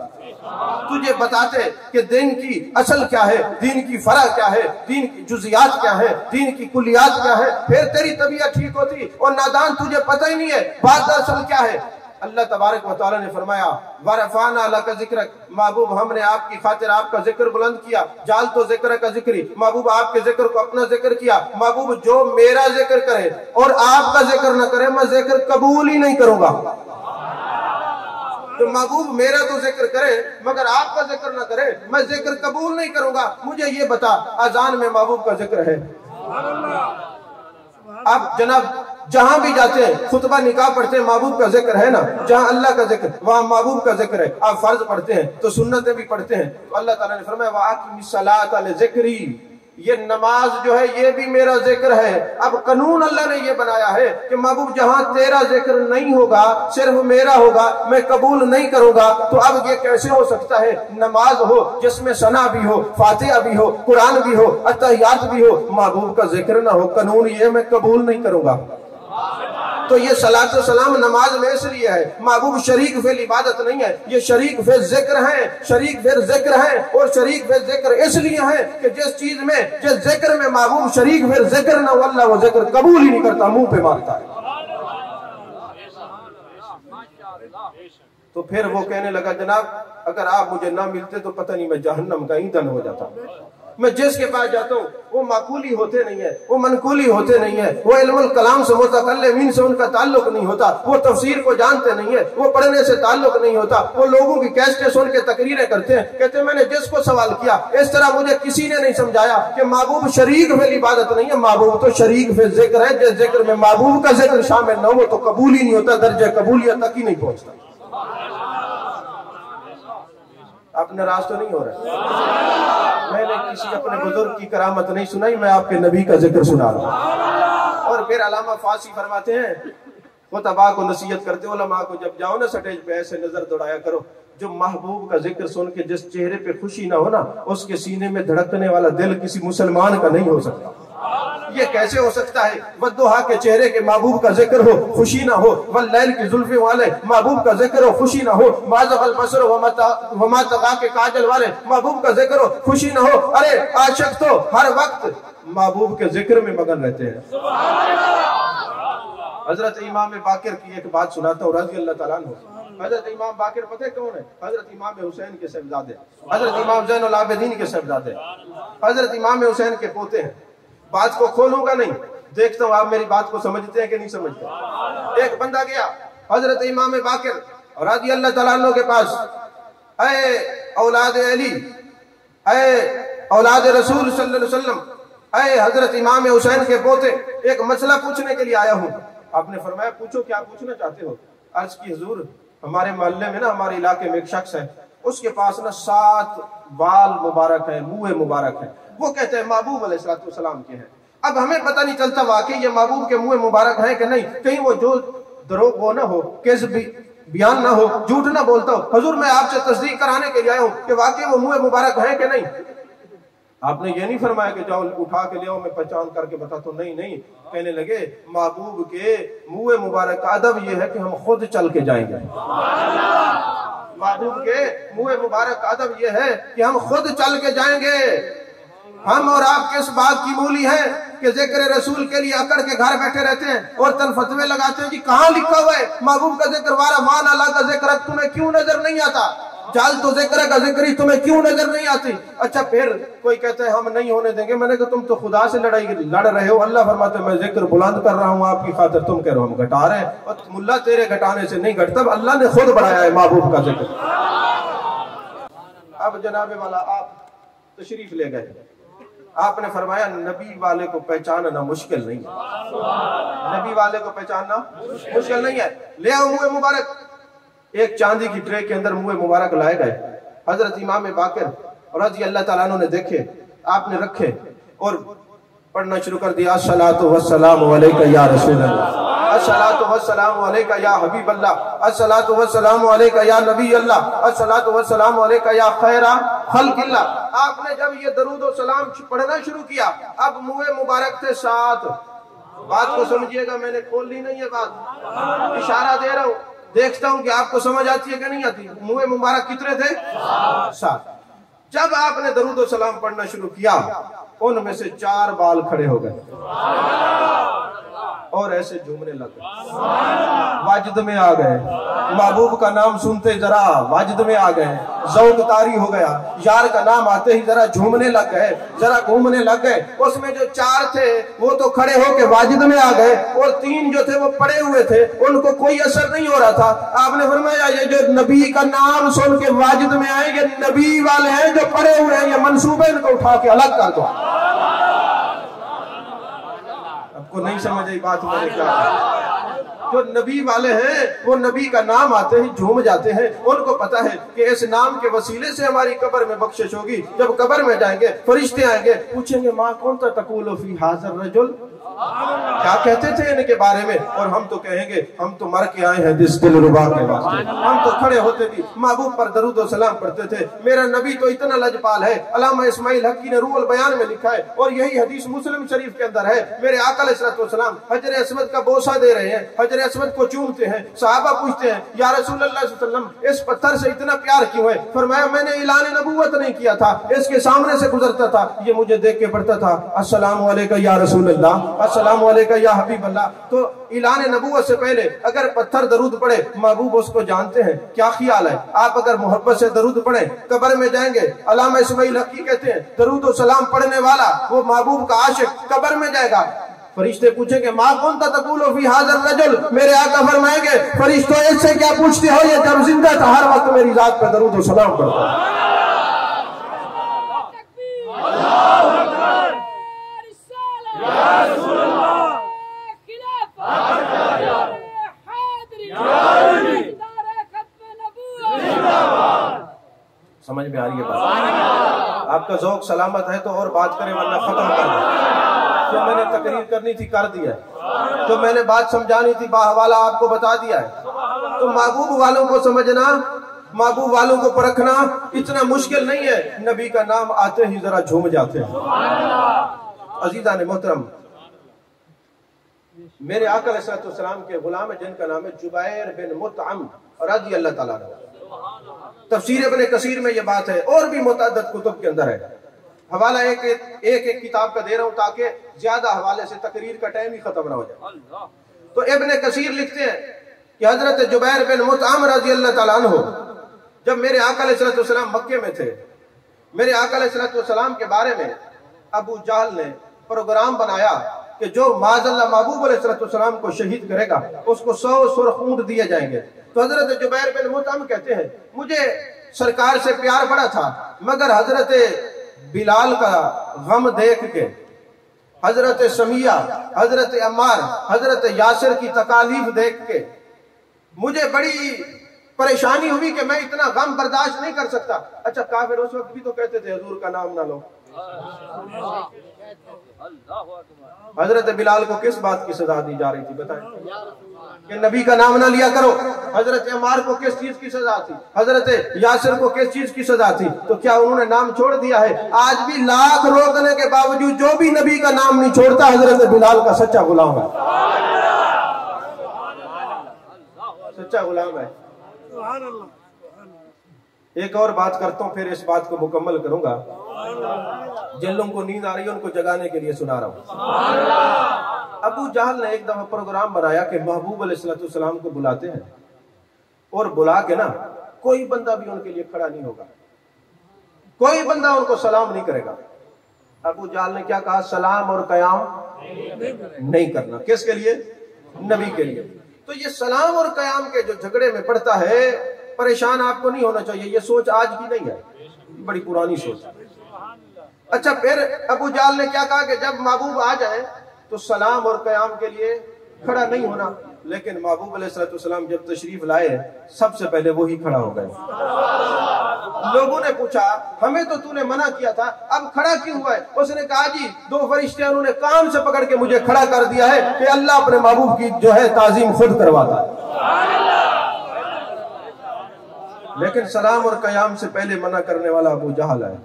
तुझे बताते कि दीन की असल क्या है, दीन की फरा क्या है, दीन की जुजियात क्या है, दीन की कुलियात क्या है। फिर तेरी तबीयत ठीक होती। और नादान तुझे पता ही नहीं है बात असल क्या है। अल्लाह तबारक व तआला ने फरमाया वरफाना लका ज़िक्रक, महबूब हमने आपकी खातिर आपका जिक्र बुलंद किया। जाल तो जिक्र का जिक्री, महबूब आपके जिक्र को अपना जिक्र किया। महबूब जो मेरा जिक्र करे और आपका जिक्र न करे मैं जिक्र कबूल ही नहीं करूंगा। तो महबूब मेरा तो जिक्र करे मगर आपका जिक्र न करे मैं जिक्र कबूल नहीं करूंगा। मुझे ये बता अजान में महबूब का जिक्र है? आप जनाब जहां भी जाते हैं खुतबा निकाह पढ़ते हैं महबूब का जिक्र है ना। जहां अल्लाह का जिक्र वहां महबूब का जिक्र है। आप फर्ज पढ़ते हैं तो सुन्नतें भी पढ़ते हैं तो अल्लाह ताला ने फरमाया वाक़िमिस सलाता लिज़िक्री, ये नमाज जो है ये भी मेरा जिक्र है। अब कानून अल्लाह ने ये बनाया है कि महबूब जहां तेरा जिक्र नहीं होगा सिर्फ मेरा होगा मैं कबूल नहीं करूंगा। तो अब ये कैसे हो सकता है? नमाज हो जिसमें सना भी हो, फातिहा भी हो, कुरान भी हो, अत्तहियात भी हो, महबूब का जिक्र ना हो, कानून ये मैं कबूल नहीं करूंगा। तो ये सलात व सलाम नमाज में इसलिए है, महबूब शरीक फिल इबादत नहीं है, ये शरीक फिल जिक्र है। शरीक फिल जिक्र है और शरीक फिल जिक्र इसलिए है कि जिस चीज में जिस जिक्र में महबूब शरीक फिल जिक्र ना अल्लाह वो जिक्र कबूल ही नहीं करता, मुंह पे मारता है। तो फिर वो कहने लगा जनाब अगर आप मुझे ना मिलते तो पता नहीं मैं जहन्नम का ईंधन हो जाता। मैं जिसके पास जाता हूँ वो माकूली होते नहीं है, वो मनकूली होते नहीं है, वो इल्मुल कलाम से मुतकल्लिमीन से उनका ताल्लुक नहीं होता, वो तफसीर को जानते नहीं है, वो पढ़ने से ताल्लुक नहीं होता, वो लोगों की कैसेटें सुन के तकरीरें करते हैं। कहते मैंने जिसको सवाल किया इस तरह मुझे किसी ने नहीं समझाया कि महबूब शरीक फिल इबादत नहीं है, महबूब तो शरीक फिल जिक्र है। जिस जिक्र में महबूब का जिक्र शामिल न हो तो कबूल ही नहीं होता, दर्जे कबूलियत तक ही नहीं पहुंचता। आप नाराज तो नहीं हो रहे? मैंने किसी अपने बुजुर्ग की करामत नहीं सुनाई, मैं आपके नबी का जिक्र सुना रहा हूं। और फिर अल्लामा फासी फरमाते हैं खुतबा को नसीहत करते उलमा को जब जाओ ना स्टेज पे ऐसे नजर दौड़ाया करो, जो महबूब का जिक्र सुन के जिस चेहरे पे खुशी ना हो ना उसके सीने में धड़कने वाला दिल किसी मुसलमान का नहीं हो सकता। ये कैसे हो सकता है? वद्दुहा के चेहरे के महबूब का जिक्र हो खुशी ना हो, वल्लैल की जुल्फे वाले महबूब का जिक्र हो खुशी ना हो, माज़गल बसर वमा तगा के काजल वाले महबूब का जिक्र हो खुशी ना हो। अरे आशिक तो हर वक्त महबूब के जिक्र में मगन रहते हैं। हजरत इमाम बाकिर की एक बात सुनाता हूँ रज़ी अल्लाह तआला अन्हु। हजरत इमाम बाकिर पता है कौन है? हजरत इमाम हुसैन के साहबजादे, हजरत इमाम ज़ैनुल आबिदीन के साहबजादे, हजरत इमाम हुसैन के पोते हैं। बात को खोलूंगा नहीं, देखता हूँ आप मेरी बात को समझते हैं कि नहीं समझते। एक बंदा गया हजरत इमाम बाकिर रज़ी अल्लाह तआला अन्हु के पास, ऐ औलाद अली, ऐ औलाद रसूल सल्लल्लाहु अलैहि वसल्लम, ऐ हजरत इमाम हुसैन के पोते, एक मसला पूछने के लिए आया हूँ। आपने फरमाया पूछो, क्या पूछना चाहते हो? अर्ज की हुजूर हमारे मोहल्ले में ना हमारे इलाके में एक शख्स है, उसके पास ना 7 बाल मुबारक है, मुंह मुबारक है, वो कहते हैं महबूब अलैहिस्सलातु वस्सलाम के हैं। अब हमें पता नहीं चलता वाकई ये महबूब के मुंह मुबारक है कि नहीं, कहीं वो जो दरोग वो ना हो, किस बयान ना हो, झूठ ना बोलता हो। हुजूर मैं आपसे तस्दीक कराने के लिए आया हूँ कि वाकई वो मुंह मुबारक है कि नहीं। आपने ये नहीं फरमाया कि जाओ उठा के ले आओ मैं पहचान करके बताता हूँ, नहीं नहीं। कहने लगे महबूब के मुंह मुबारक का अदब ये है कि हम खुद चल के जाएंगे। महबूब के मुंह मुबारक का अदब ये है कि हम खुद चल के जाएंगे। हम और आप किस बात की मूली है कि जिक्र रसूल के लिए अकड़ के घर बैठे रहते हैं और तन फतवे लगाते हैं जी कहाँ लिखा हुआ है महबूब का जिक्र वारा मान अल्लाह का जिक्र तुम्हें क्यों नजर नहीं आता? जाल तो जिक्र का जिक्र तुम्हें क्यों नजर नहीं आती? अच्छा फिर कोई कहता है हम नहीं होने देंगे। मैंने कहा तुम तो खुदा से लड़ रहे हो। अल्लाह फरमाते मैं जिक्र बुलंद कर रहा हूँ आपकी खातिर, तुम कह रहे हो हम घटा रहे हैं। और मुल्ला तेरे घटाने से नहीं घटता, अल्लाह ने खुद बढ़ाया है महबूब का जिक्र। अब जनाबे वाला आप तशरीफ ले गए, आपने फरमाया नबी वाले को पहचानना मुश्किल नहीं है, नबी वाले को पहचानना मुश्किल नहीं है। ले आओ मुँह मुबारक। एक चांदी की ट्रे के अंदर मुँह मुबारक लाए गए। हजरत इमाम बाकिर रज़ी अल्लाह ताला अन्हु ने देखे, आपने रखे और पढ़ना शुरू कर दिया, अस्सलातु वस्सलामु अलैका या रसूल अल्लाह, अस्सलातु वस्सलामु अलैका या हबीब अल्लाह, अस्सलातु वस्सलामु अलैका या नबी अल्लाह, अस्सलातु वस्सलामु अलैका या खैरा खल्क़िल्लाह। आपने जब ये दरूद और सलाम पढ़ना शुरू किया, अब मुँह मुबारक थे साथ। बात को समझिएगा, मैंने खोल ली नहीं है बात, इशारा दे रहा हूँ, देखता हूँ कि आपको समझ आती है कि नहीं आती। मुँह मुबारक कितने थे? साथ। जब आपने दरूद और सलाम पढ़ना शुरू किया, उनमें से 4 बाल खड़े हो गए और ऐसे झूमने लग गए, वाजिद में आ गए। महबूब का नाम सुनते जरा वाजिद में आ गए, ज़ौक़ तारी हो गया। यार का नाम आते ही जरा झूमने लग गए, जरा घूमने लग गए। उसमें जो 4 थे वो तो खड़े होके वाजिद में आ गए, और 3 जो थे वो पड़े हुए थे, उनको कोई असर नहीं हो रहा था। आपने फरमाया ये जो नबी का नाम सुन के वाजिद में आए, ये नबी वाले हैं, जो पड़े हुए हैं ये मंसूबे इनको उठा के अलग कर दो। आपको नहीं समझ आई बात मैंने क्या कहा? जो नबी वाले हैं वो नबी का नाम आते ही झूम जाते हैं। उनको पता है कि इस नाम के वसीले से हमारी कब्र में बख्शिश होगी। जब कब्र में जाएंगे फरिश्ते आएंगे, पूछेंगे माँ कौन सा तकूल फी हाज़र रजुल, क्या कहते थे इनके बारे में? और हम तो कहेंगे हम तो मर के आए हैं दिस दिलरुबा के वास्ते। हम तो खड़े होते भी महबूब पर दरूद और सलाम पढ़ते थे। मेरा नबी तो इतना लजपाल है। अल्लामा इस्माइल हक़ी ने रूहुल बयान में लिखा है, और यही हदीस मुस्लिम शरीफ के अंदर है। मेरे आका अलैहिस्सलातु वस्सलाम हजर अस्वद का बोसा दे रहे हैं, हजर अस्वद को चूमते हैं। सहाबा पूछते हैं या रसूलुल्लाह सल्लल्लाहु अलैहि वसल्लम इस पत्थर से इतना प्यार क्यों है? फरमाया मैंने ऐलान नबूवत नहीं किया था, इसके सामने से गुजरता था, ये मुझे देख के पढ़ता था अस्सलामु अलैका या रसूलल्लाह, अस्सलामु अलैका या हबीब अल्लाह। तो ऐलान नबूवत से पहले अगर पत्थर दरूद पढ़े, महबूब उसको जानते हैं। क्या ख्याल है आप अगर मोहब्बत से दरूद पढ़े, कब्र में जाएंगे। अल्लामा इस्माइल हक़ी कहते हैं दरूद और सलाम पढ़ने वाला वो महबूब का आशिक कब्र में जाएगा। फरिश्ते पूछेंगे माँ कौन सा तकूलो फी हाज़र रजुल, मेरे आका फरमाएंगे फरिश्तों इससे क्या पूछते हो, ये जब जिंदा था हर वक्त मेरी जात पे दरूद और सलाम पढ़ता है। समझ में आ रही है बात? आपका ज़ौक़ सलामत है तो और बात करें, वरना खत्म कर दो। जो मैंने तकरीर करनी थी कर दिया है, जो मैंने बात समझानी थी बाहवाला आपको बता दिया है। तो महबूब वालों को समझना, महबूब वालों को परखना इतना मुश्किल नहीं है। नबी का नाम आते ही जरा झूम जाते हैं। अजीज़ान मोहतरम, मेरे आका अलैहिस्सलातु वस्सलाम के गुलाम है जिनका नाम है जुबैर बिन मुतअम रज़ी अल्लाह ताला अन्हु। तफसीर इब्न कसीर में यह बात है, और भी मुतअद्दिद कुतुब के अंदर है। हवाला एक किताब का दे रहा हूं ताकि ज्यादा हवाले से तकरीर का टाइम ही खत्म ना हो जाए। तो इब्न कसीर लिखते हैं कि हजरत जुबैर बिन मुतअम रज़ी अल्लाह ताला अन्हु जब मेरे आका अलैहिस्सलातु वस्सलाम मक्के में थे, मेरे आका अलैहिस्सलातु वस्सलाम के बारे में अबू जहल ने प्रोग्राम बनाया कि जो माज़अल्लाह महबूब अलैहिस्सलातु वस्सलाम को शहीद करेगा उसको 100 सुर्ख ऊंट दिए जाएंगे। तो हजरत जुबैर बिन मुतअम कहते हैं मुझे सरकार से प्यार बड़ा था, मगर हजरत बिलाल का गम देख के, हजरत समिया, हजरत अम्मार, हजरत यासिर की तकालीफ देख के मुझे बड़ी परेशानी हुई कि मैं इतना गम बर्दाश्त नहीं कर सकता। अच्छा, काफिर उस वक्त भी तो कहते थे हुजूर का नाम ना लो। हजरत बिलाल को किस बात की सजा दी जा रही थी बताएं? कि नबी का नाम ना लिया करो। हजरत अम्मार को किस चीज की सजा थी? हजरत यासिर को किस चीज की सजा थी? तो क्या उन्होंने नाम छोड़ दिया है? आज भी लाख रोकने के बावजूद जो भी नबी का नाम नहीं छोड़ता, हजरत बिलाल का सच्चा गुलाम है, सच्चा गुलाम है। एक और बात करता हूं, फिर इस बात को मुकम्मल करूंगा। जिन लोगों को नींद आ रही है उनको जगाने के लिए सुना रहा हूं। अबू जहल ने एक दफा प्रोग्राम बनाया कि महबूब अलैहिस्सलाम को बुलाते हैं, और बुला के ना कोई बंदा भी उनके लिए खड़ा नहीं होगा, कोई बंदा उनको सलाम नहीं करेगा। अबू जहल ने क्या कहा? सलाम और कयाम नहीं करना। किसके लिए? नबी के लिए। तो ये सलाम और कयाम के जो झगड़े में पड़ता है, परेशान आपको नहीं होना चाहिए। ये सोच आज की नहीं है, बड़ी पुरानी सोच है। अच्छा, फिर अबू जाल ने क्या कहा कि जब महबूब आ जाए तो सलाम और कयाम के लिए खड़ा नहीं होना। लेकिन महबूब अलैहिस्सलाम जब तशरीफ लाए सबसे पहले वो ही खड़ा हो गए। लोगों ने पूछा हमें तो तूने मना किया था, अब खड़ा क्यों हुआ है? उसने कहा जी 2 फरिश्ते उन्होंने कान से पकड़ के मुझे खड़ा कर दिया है कि अल्लाह अपने महबूब की जो है ताजीम खुद करवाता है। लेकिन सलाम और कयाम से पहले मना करने वाला अबू जहल है,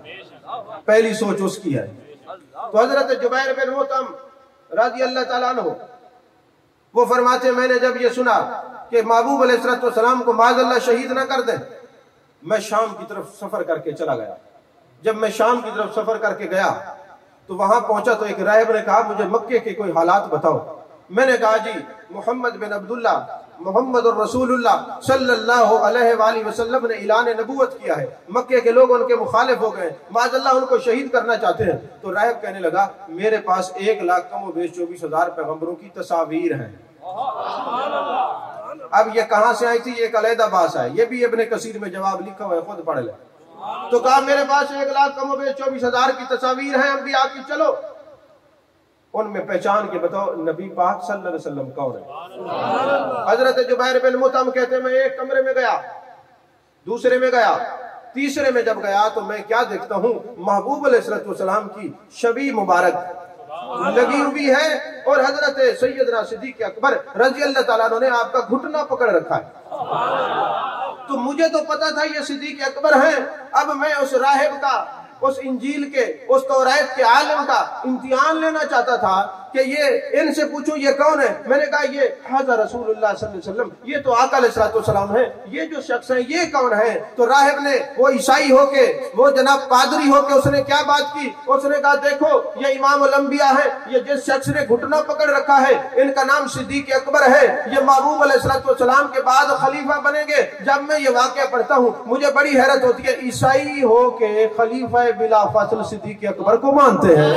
पहली सोच उसकी है। तो हजरत जुबैर बिन मुतअम रज़ी अल्लाह ताला अन्हु वो फरमाते, मैंने जब ये सुना कि महबूब अलैहिस्सलाम को माज़अल्लाह शहीद ना कर दे, मैं शाम की तरफ सफर करके चला गया। जब मैं शाम की तरफ सफर करके गया तो वहां पहुंचा तो एक राहिब ने कहा मुझे मक्के के कोई हालात बताओ। मैंने कहा जी मोहम्मद बिन अब्दुल्ला मोहम्मद और रसूलुल्लाह सल्लल्लाहु अलैहि वसल्लम ने ऐलान नबूवत किया है, मक्के के लोग उनके मुखालिफ हो गए, माज़अल्लाह उनको शहीद करना चाहते हैं। तो राहिब कहने लगा मेरे पास 1 लाख कम व बेश 24,000 पैगंबरों की तस्वीर हैं। अब ये कहां से आई थी, ये एक अलहदा बात है, ये भी इब्ने कसीर में जवाब लिखा हुआ है, खुद पढ़ ले। तो कहा मेरे पास 1 लाख कम व बेश 24,000 की तस्वीर हैं, हम भी आपकी चलो उनमें पहचान के बताओ नबी पाक सल्लल्लाहु अलैहि वसल्लम कौन है। हजरत जुबैर बिन मुतअम कहते मैं एक कमरे में गया, दूसरे में गया, तीसरे में जब गया तो मैं क्या देखता हूँ, महबूब अलैहिस्सलाम की शबी मुबारक लगी हुई है और हजरत सैयदना सिद्दीक़ अकबर रज़ी अल्लाह ताला अन्हु ने आपका घुटना पकड़ रखा है। तो मुझे तो पता था ये सिद्दीक़ अकबर हैं। अब मैं उस राहिब का, उस इंजील के, उस तौरात के आलिम का इम्तिहान लेना चाहता था कि ये इनसे पूछूं ये कौन है। मैंने कहा ये हाज़ा रसूलुल्लाह सल्लल्लाहु अलैहि वसल्लम, ये तो आका अलैहिस्सलाम है, ये जो शख्स है ये कौन है। तो राहिब ने वो ईसाई होके, वो जनाब पादरी होके उसने क्या बात की, उसने कहा देखो ये इमाम उल अंबिया है, ये जिस शख्स ने घुटना पकड़ रखा है इनका नाम सिद्दीक़ अकबर है, ये महबूब अलैहिस्सलाम के बाद खलीफा बनेंगे। जब मैं ये वाक़या पढ़ता हूँ मुझे बड़ी हैरत होती है, ईसाई होके खलीफा बिला फासिल सिद्दीक़ अकबर को मानते हैं।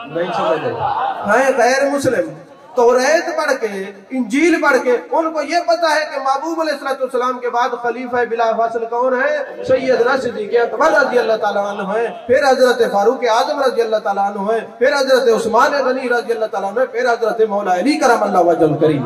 नहीं समझ रहे, गैर मुस्लिम तौरात पढ़ के, इंजील पढ़ के उनको ये पता है कि महबूब अलैहिस्सलाम के बाद खलीफा बिला फासिल कौन है, सैयदना सिद्दीक़ अकबर रज़ी अल्लाह ताला अन्हु है, फिर हजरत फारूक आज़म रज़ी अल्लाह ताला अन्हु है, फिर हजरत उस्मान गनी रज़ी अल्लाह ताला अन्हु है, फिर हजरत मौला अली करमल्लाहु वजहल करीम।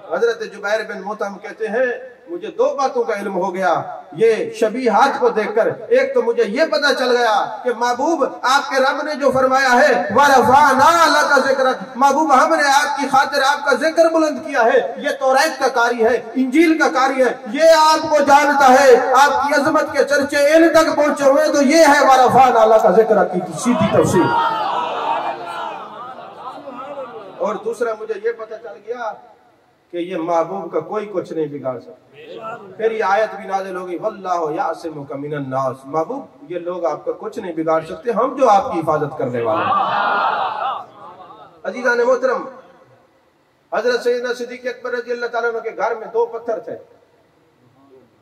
हजरत जुबैर बिन मुतअम कहते हैं मुझे 2 बातों का इल्म हो गया ये शबीहात को देखकर। एक तो मुझे ये पता चल गया कि महबूब आपके रब ने जो फरमाया है वरफ़अना लका ज़िक्रक, महबूब हमने आपकी खातिर आपका जिक्र बुलंद किया है, ये तौरात का कारी है, इंजील का कारी है, ये आपको जानता है, आपकी अजमत के चर्चे इन तक पहुंचे हुए, तो ये है वरफ़अना लका ज़िक्रक की सीधी तफसीर। और दूसरा मुझे ये पता चल गया कि ये महबूब का कोई कुछ नहीं बिगाड़ सकता। फिर ये आयत भी नाज़िल होगी वल्लाहु यासिमुका मिनन नास, महबूब ये लोग आपका कुछ नहीं बिगाड़ सकते, हम जो आपकी हिफाजत करने वाले हैं। अजीज़ान मोहतरम, हजरत सैयदना सिद्दीक़ अकबर रज़ी अल्लाह ताला अन्हु के घर में 2 पत्थर थे,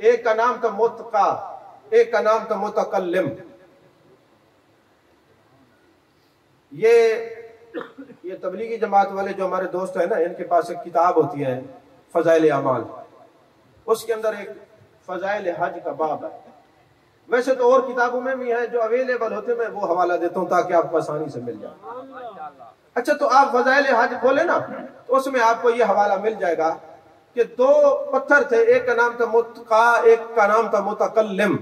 एक का नाम था मुतका, एक का नाम था मुतकल्लिम। ये तबलीगी जमात वाले जो हमारे दोस्त हैं ना, इनके पास एक किताब होती है फज़ाइल अमाल, उसके अंदर एक फज़ाइल हज का बाब है। वैसे तो और किताबों में भी है जो अवेलेबल होते, मैं वो हवाला देता हूँ ताकि आपको आसानी से मिल जाए। अच्छा, तो आप फज़ाइल हज खोले ना तो उसमें आपको ये हवाला मिल जाएगा कि 2 पत्थर थे, एक का नाम था मुतका, एक का नाम था मुतकल्लिम।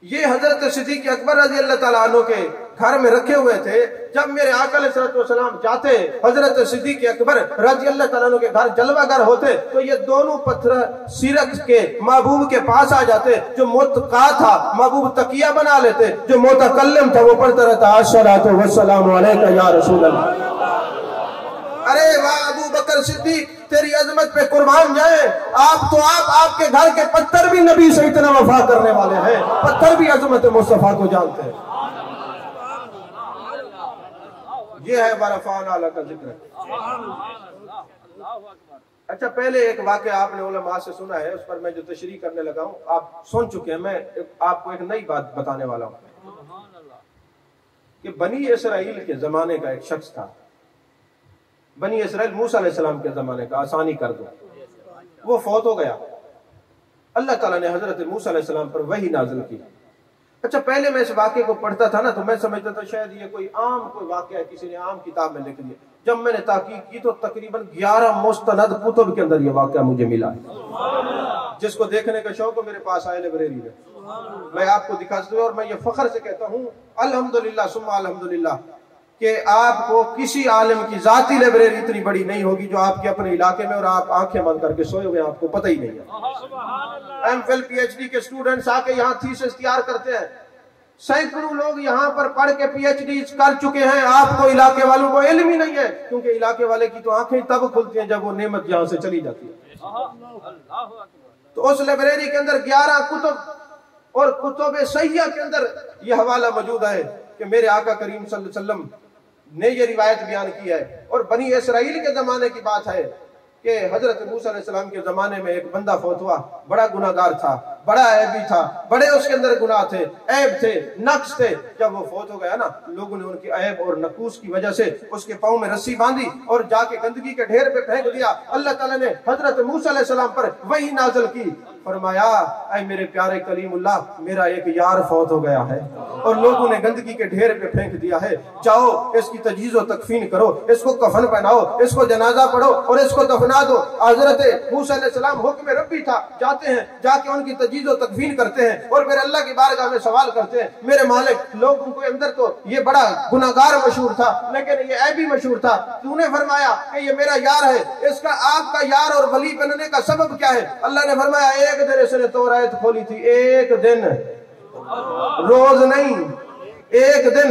ये हजरत सिद्दीक़ अकबर रज़ी अल्लाह ताला अन्हु के घर में रखे हुए थे। जब मेरे आका अलैहिस्सलाम जाते, हजरत सिद्दीक़ अकबर रज़ी अल्लाह ताला अन्हु के घर जलवागर होते, तो ये दोनों पत्थर सिरक के महबूब के पास आ जाते। जो मुतका था महबूब तकिया बना लेते, जो मुतकल्लिम था वो पढ़ता रहता अस्सलातु वस्सलामु अलैका या रसूल अल्लाह। अरे वाह अबू बकर सिद्दीक, तेरी अजमत पे कुर्बान जाए। आपके घर के पत्थर भी नबी से इतना वफा करने वाले हैं, पत्थर भी अजमत मुस्तफा को जानते हैं। ये है वरफ़अना लका ज़िक्रक। अच्छा, पहले एक वाक़या आपने उलमा से सुना है, उस पर मैं जो तशरीह करने लगा हूँ आप सुन चुके हैं। मैं आपको एक नई बात बताने वाला हूँ कि बनी इसराइल के जमाने का एक शख्स था, बनी इसराइल मूसा अलैहिस्सलाम के जमाने का, आसानी कर दो, वो फौत हो गया। अल्लाह ताला ने हजरत मूसा अलैहिस्सलाम पर वही नाज़िल की। अच्छा, पहले मैं इस वाक़े को पढ़ता था ना तो मैं समझता था शायद ये कोई आम कोई वाक़या है, किसी ने आम किताब में लिख दिया। जब मैंने तहकीक की तो तकरीबन 11 मुस्तनद कुतुब के अंदर ये वाक़या मुझे मिला। जिसको देखने का शौक हो मेरे पास आए लाइब्रेरी में, मैं आपको दिखा सकता हूँ। और मैं ये फख्र से कहता हूँ अल्हम्दुलिल्लाह सुम्मा अल्हम्दुलिल्लाह कि आपको किसी आलिम की जाती लाइब्रेरी इतनी बड़ी नहीं होगी जो आपके अपने इलाके में और आप आंखें बंद करके सोए हुए आपको पता ही नहीं है। एमफिल पीएचडी के स्टूडेंट्स आके यहाँ थीसिस तैयार करते हैं। सैकड़ों लोग यहाँ पर पढ़ के पीएचडी कर चुके हैं। आपको इलाके वालों को इल्म ही नहीं है, क्योंकि इलाके वाले की तो आंखें तब खुलती हैं जब वो नेमत यहाँ से चली जाती है। तो उस लाइब्रेरी के अंदर 11 कुतुब और कुतुब सहिया के अंदर यह हवाला मौजूद है कि मेरे आका करीम सल्लल्लाहु अलैहि वसल्लम ने ये रिवायत बयान की है। और बनी इसराइल के जमाने की बात है कि हजरत मूसा अलैहिस्सलाम के जमाने में एक बंदा फौत हुआ, बड़ा गुनाहगार था, बड़ा ऐबी था, बड़े उसके अंदर गुनाह थे, ऐब थे, नक्स थे। जब वो फौत हो गया ना, लोगों ने उनकी ऐब और नकूस की वजह से उसके पाँव में रस्सी बांधी और जाके गंदगी के ढेर पे फेंक दिया। अल्लाह ताला ने हजरत मूसा अलैहिस्सलाम पर वही नाज़िल की। फरमाया, ऐ मेरे प्यारे कलीमुल्लाह, मेरा एक यार फौत हो गया है और लोगों ने गंदगी के ढेर पे फेंक दिया है। जाओ इसकी तजीज़ो तकफीन करो, इसको कफन पहनाओ, इसको जनाजा पढ़ो और इसको दफना दो। हजरत मूसा अलैहिस्सलाम हुक्म रब्बी था, जाते हैं, जाके उनकी तजीज़ो तकफीन करते हैं और फिर अल्लाह की बारगाह में सवाल करते हैं, मेरे मालिक, लोगों के अंदर तो ये बड़ा गुनाहगार मशहूर था लेकिन ये ऐबी मशहूर था, तूने फरमाया कि ये मेरा यार है, इसका आपका यार और वली बनने का सबब क्या है? अल्लाह ने फरमाया, एक दिन इसने तौरात खोली थी, एक दिन, रोज नहीं, एक दिन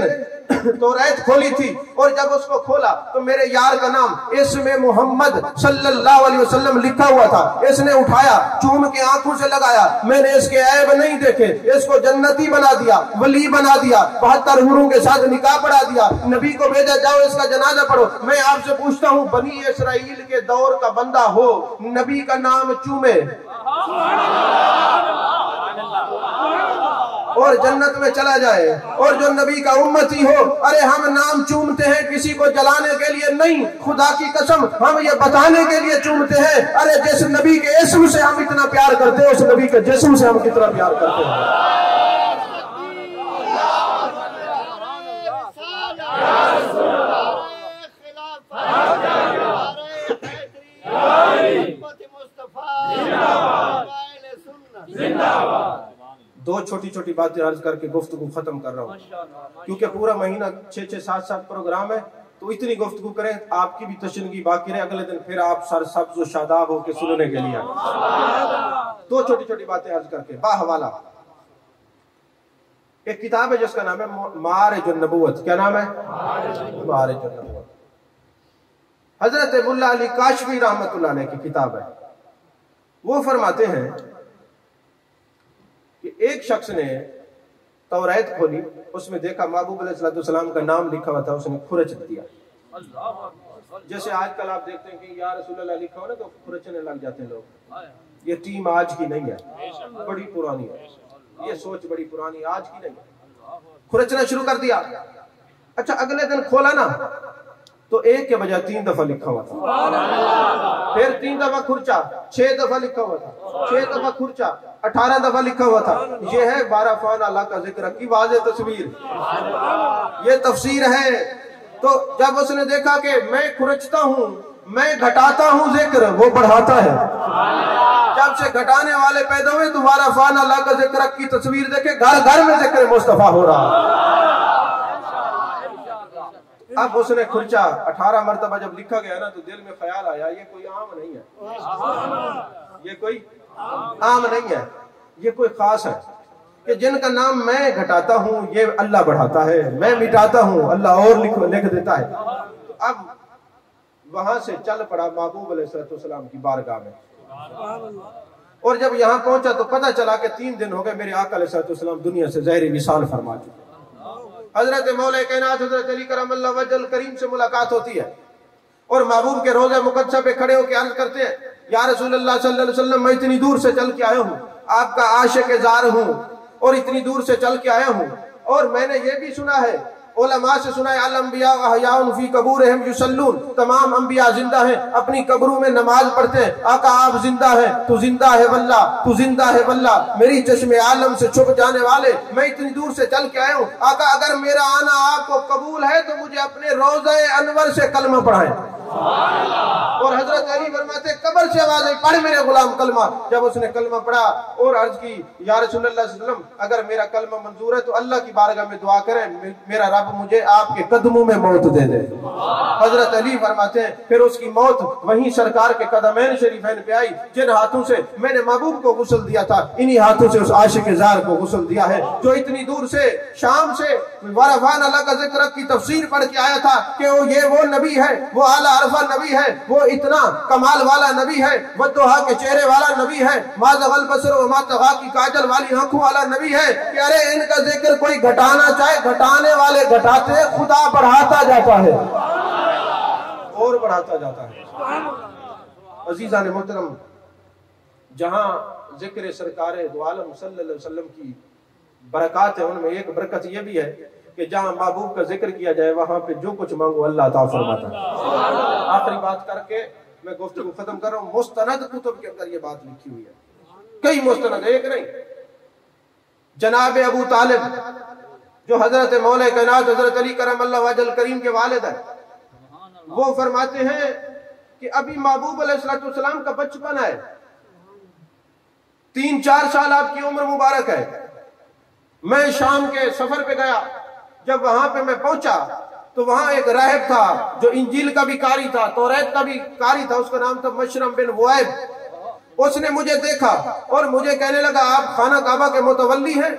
तौरात खोली थी। और जब उसको खोला तो मेरे यार का नाम इसमें मोहम्मद सल्लल्लाहु अलैहि वसल्लम लिखा हुआ था। इसने उठाया, चूम के आंखों से लगाया, मैंने इसके ऐब नहीं देखे, इसको जन्नती बना दिया, वली बना दिया, 72 हुरों के साथ निकाह पढ़ा दिया, नबी को भेजा, जाओ इसका जनाजा पढ़ो। मैं आपसे पूछता हूँ, बनी इसराइल के दौर का बंदा हो, नबी का नाम चूमे और जन्नत में चला जाए, और जो नबी का उम्मती हो, अरे हम नाम चूमते हैं किसी को जलाने के लिए नहीं, खुदा की कसम हम ये बताने के लिए चूमते हैं, अरे जिस नबी के इस्म से हम इतना प्यार करते हैं, उस नबी के जिस्म से हम कितना प्यार करते हैं। दो छोटी छोटी बातें अर्ज करके गुफ्तगू खत्म कर रहा हूँ, क्योंकि पूरा महीना 6-6, 7-7 प्रोग्राम है, तो इतनी गुफ्तगू करें, आपकी भी तशनगी बाकी रहे, अगले दिन फिर आप सर सब्ज और शादाब होकर सुनने के लिए। दो छोटी छोटी बातें अर्ज करके बाहवाला, एक किताब है जिसका नाम है मारिजुन नबुव्वत। क्या नाम है? मारिजुन नबुव्वत। हजरत मुल्ला अली काशमी रहमतुल्लाह अलैह की किताब है। वो फरमाते हैं कि एक शख्स ने तौरात खोली, उसमें देखा महबूब अलैहिस्सलाम का नाम लिखा हुआ था, उसने खुरच दिया। जैसे आजकल आप देखते हैं कि या रसूलल्लाह लिखा हो ना तो खुरचने लग जाते हैं लोग। ये टीम आज की नहीं है, बड़ी पुरानी है, ये सोच बड़ी पुरानी, आज की नहीं है। खुरचना शुरू कर दिया। अच्छा, अगले दिन खोला ना तो एक के बजाय 3 दफा लिखा हुआ था, फिर 3 दफा खुरचा, 6 दफा लिखा हुआ था, 6 दफा खुरचा, 18 दफा लिखा हुआ था। ये है 12 फान अल्लाह का जिक्र की वाज़े तस्वीर, ये तफसीर है। तो जब उसने देखा कि मैं खुरचता हूँ, मैं घटाता हूँ जिक्र, वो बढ़ाता है। जब से घटाने वाले पैदा हुए, 12 फान अल्लाह का जिक्र की तस्वीर देखे, घर घर में जिक्र मुस्तफा हो रहा। अब उसने खुर्चा 18 मरतबा जब लिखा गया ना तो दिल में ख्याल आया, ये कोई आम नहीं है, ये कोई आम नहीं है, ये कोई खास है कि जिनका नाम मैं घटाता हूँ ये अल्लाह बढ़ाता है, मैं मिटाता हूँ अल्लाह और लिख देता है। तो अब वहां से चल पड़ा महबूब अलैहिस्सलाम की बारगाह में, और जब यहाँ पहुंचा तो पता चला कि 3 दिन हो गए मेरे आका अलैहिस्सलाम दुनिया से ज़हरी विसाल फरमा चुके। हजरत मौला कायनात हजरत अली करमल्लाहु वजहल करीम से मुलाकात होती है और महबूब के रोज़े मुक़द्दस पे खड़े होकर अर्ज करते हैं, या रसूलुल्लाह सल्लल्लाहु अलैहि वसल्लम, मैं इतनी दूर से चल के आया हूँ, आपका आशिक ज़ार हूँ और इतनी दूर से चल के आया हूँ, और मैंने ये भी सुना है उलमा से सुना है अल अंबिया व हयाउन फी कबूरिहिम युसल्लून, तमाम अंबिया जिंदा हैं, अपनी कब्रों में नमाज पढ़ते हैं। आका आप जिंदा है, तू जिंदा है वल्ला, तू जिंदा है वल्ला, मेरी चश्मे आलम से छुप जाने वाले, मैं इतनी दूर से चल के आया हूँ। आका अगर मेरा आना आपको कबूल है तो मुझे अपने रोज़े अनवर से कलमा पढ़ाएं। और हजरत अली फरमाते कब्र से आवाज आई, पढ़ मेरे गुलाम कलमा। जब उसने कलमा पढ़ा और अर्ज की या रसूलुल्लाह सल्लल्लाहु अलैहि वसल्लम, अगर मेरा कलमा मंजूर है तो अल्लाह की बारगाह में दुआ करें, मेरा रब मुझे आपके कदमों में मौत दे दे। हजरत अली फरमाते हैं फिर उसकी मौत वहीं सरकार के कदमैन शरीफैन पे आई, जिन हाथों से मैंने महबूब को गुस्ल दिया था, इन्हीं हाथों से उस आशिक ज़ार को गुस्ल दिया है, जो इतनी दूर से शाम से वरफान अल्लाह का जिक्र की तफसीर पढ़ के आया था कि वो नबी है, वो आला अरफा नबी है, वो इतना कमाल वाला नबी है, वद्दुहा के चेहरे वाला नबी है, मा ज़गल बसर व मा तग़ा की काजल वाली आंखों वाला नबी है कि अरे इनका जिक्र कोई घटाना चाहे, घटाने वाले घटाते, खुदा बढ़ाता जाता है और बढ़ाता जाता है। अजीज़ान मोहतरम, जहां जिक्र सरकार दो आलम सल्लल्लाहु अलैहि वसल्लम की बरकत है, उनमें एक बरकत यह भी है कि जहां महबूब का जिक्र किया जाए वहां पे जो कुछ मांगो अल्लाह अता फरमाता है। आखिरी बात करके मैं गुफ्तगू खत्म कर रहा हूँ। मुस्तनद कुतुब के अंदर ये बात लिखी हुई है, कई मुस्तनद, एक नहीं। जनाब अबू तालिब जो हजरत मौला कायनात हजरत अली करमल्लाहु वजहल करीम के वालिद है, वो फरमाते हैं कि अभी महबूब अलैहिस्सलातु वस्सलाम का बचपन है, 3-4 साल आपकी उम्र मुबारक है। मैं शाम के सफर पे गया, जब वहां पे मैं पहुंचा तो वहां एक राहिब था जो इंजील का भी कारी था, तौरात का भी कारी था, उसका नाम था मशरम बिन वुऐब। उसने मुझे देखा और मुझे कहने लगा आप खाना काबा के मुतवल्ली हैं।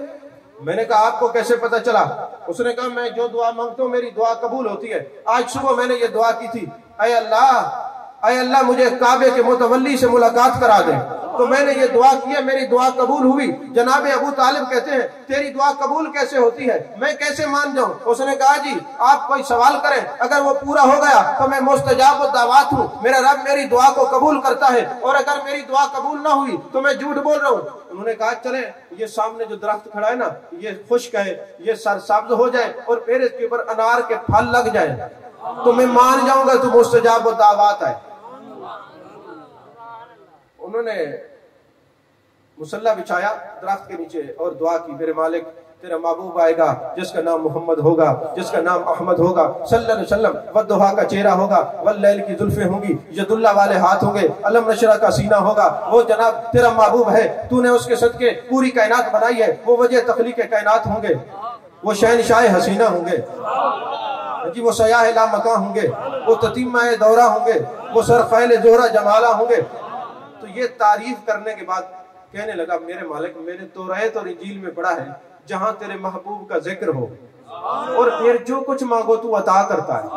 मैंने कहा आपको कैसे पता चला? उसने कहा मैं जो दुआ मांगता हूँ मेरी दुआ कबूल होती है। आज सुबह मैंने ये दुआ की थी, ऐ अल्लाह मुझे काबे के मुतवल्ली से मुलाकात करा दे। तो मैंने ये दुआ किया, मेरी दुआ कबूल हुई। जनाब अबू तालिब कहते हैं तेरी दुआ कबूल कैसे होती है, मैं कैसे मान जाऊं? उसने कहा जी आप कोई सवाल करें, अगर वो पूरा हो गया तो मैं मुस्तजाब दावत हूँ, मेरा रब मेरी दुआ को कबूल करता है, और अगर मेरी दुआ कबूल ना हुई तो मैं झूठ बोल रहा हूँ। उन्होंने कहा चले ये सामने जो दरख्त खड़ा है ना, ये खुश्क है, ये सरसब्ज हो जाए और फिर इसके ऊपर अनार के फल लग जाए तो मैं मान जाऊंगा तो मुस्तजाब दावत है। उन्होंने मुसल्ला बिछाया दरख्त के नीचे और दुआ की, मेरे मालिक तेरा महबूब आएगा जिसका नाम मोहम्मद होगा, जिसका नाम अहमद होगा सल्लल्लाहु अलैहि वसल्लम, वद्दुहा का चेहरा होगा, वल्लैल की जुल्फे होंगी, यदुल्ला वाले हाथ होंगे, अलम नशरा का सीना होगा, वो जनाब तेरा महबूब है, तूने उसके सदके पूरी कायनात बनाई है, वो वजह तख्लीक कायनात होंगे, वो शहनशाह हसीना होंगे जी, वो सयाह लामका होंगे, वो ततीमा दौरा होंगे, वो सरफैल जोहरा जमाला होंगे। तो ये तारीफ करने के बाद कहने लगा मेरे मालिक मैंने तौरात और इंजील में पढ़ा है जहां तेरे महबूब का जिक्र हो और फिर जो कुछ मांगो तू अता करता है,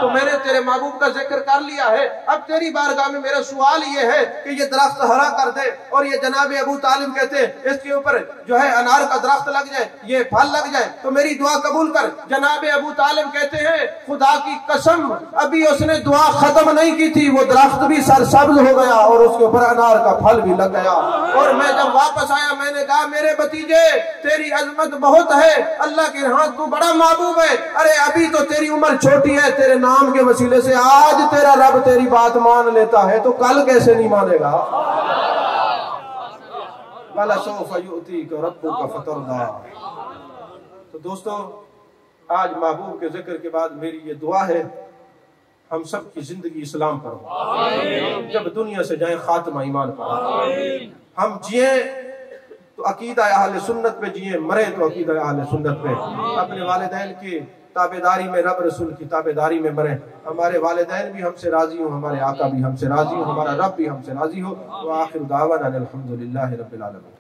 तो मैंने तेरे महबूब का जिक्र कर लिया है। अब तेरी बारगाह में मेरा सवाल ये है कि ये दरख्त हरा कर दे और ये जनाब अबू तालिब कहते हैं इसके ऊपर जो है अनार का दरख्त लग जाए, ये फल लग जाए, तो मेरी दुआ कबूल कर। जनाब अबू तालिब कहते हैं खुदा की कसम अभी उसने दुआ खत्म नहीं की थी, वो दरख्त भी सरसब्ज हो गया और उसके ऊपर अनार का फल भी लग गया। और मैं जब वापस आया मैंने कहा मेरे भतीजे तेरी अजमत बहुत है, अल्लाह के यहाँ तू बड़ा महबूब है। अरे अभी तो तेरी उम्र छोटी है, तेरे नाम के वसीले से आज तेरा रब तेरी बात मान लेता है तो कल कैसे नहीं मानेगा? तो दोस्तों आज महबूब के जिक्र के बाद मेरी ये दुआ है हम सब की जिंदगी इस्लाम पर हो, जब दुनिया से जाए खात्मा ईमान पर, हम जिए तो अकीदा अहले सुन्नत पे जिए, मरे तो अकीदा अहले सुन्नत पे, अपने वालिदैन की ताबेदारी में रब रसूल की ताबेदारी में मरे, हमारे वालिदैन भी हमसे राजी हो, हमारे आका भी हमसे राजी हो, हमारा रब भी हमसे राजी हो। तो आखिर दावाना अल्हम्दुलिल्लाहि रब्बिल आलमीन।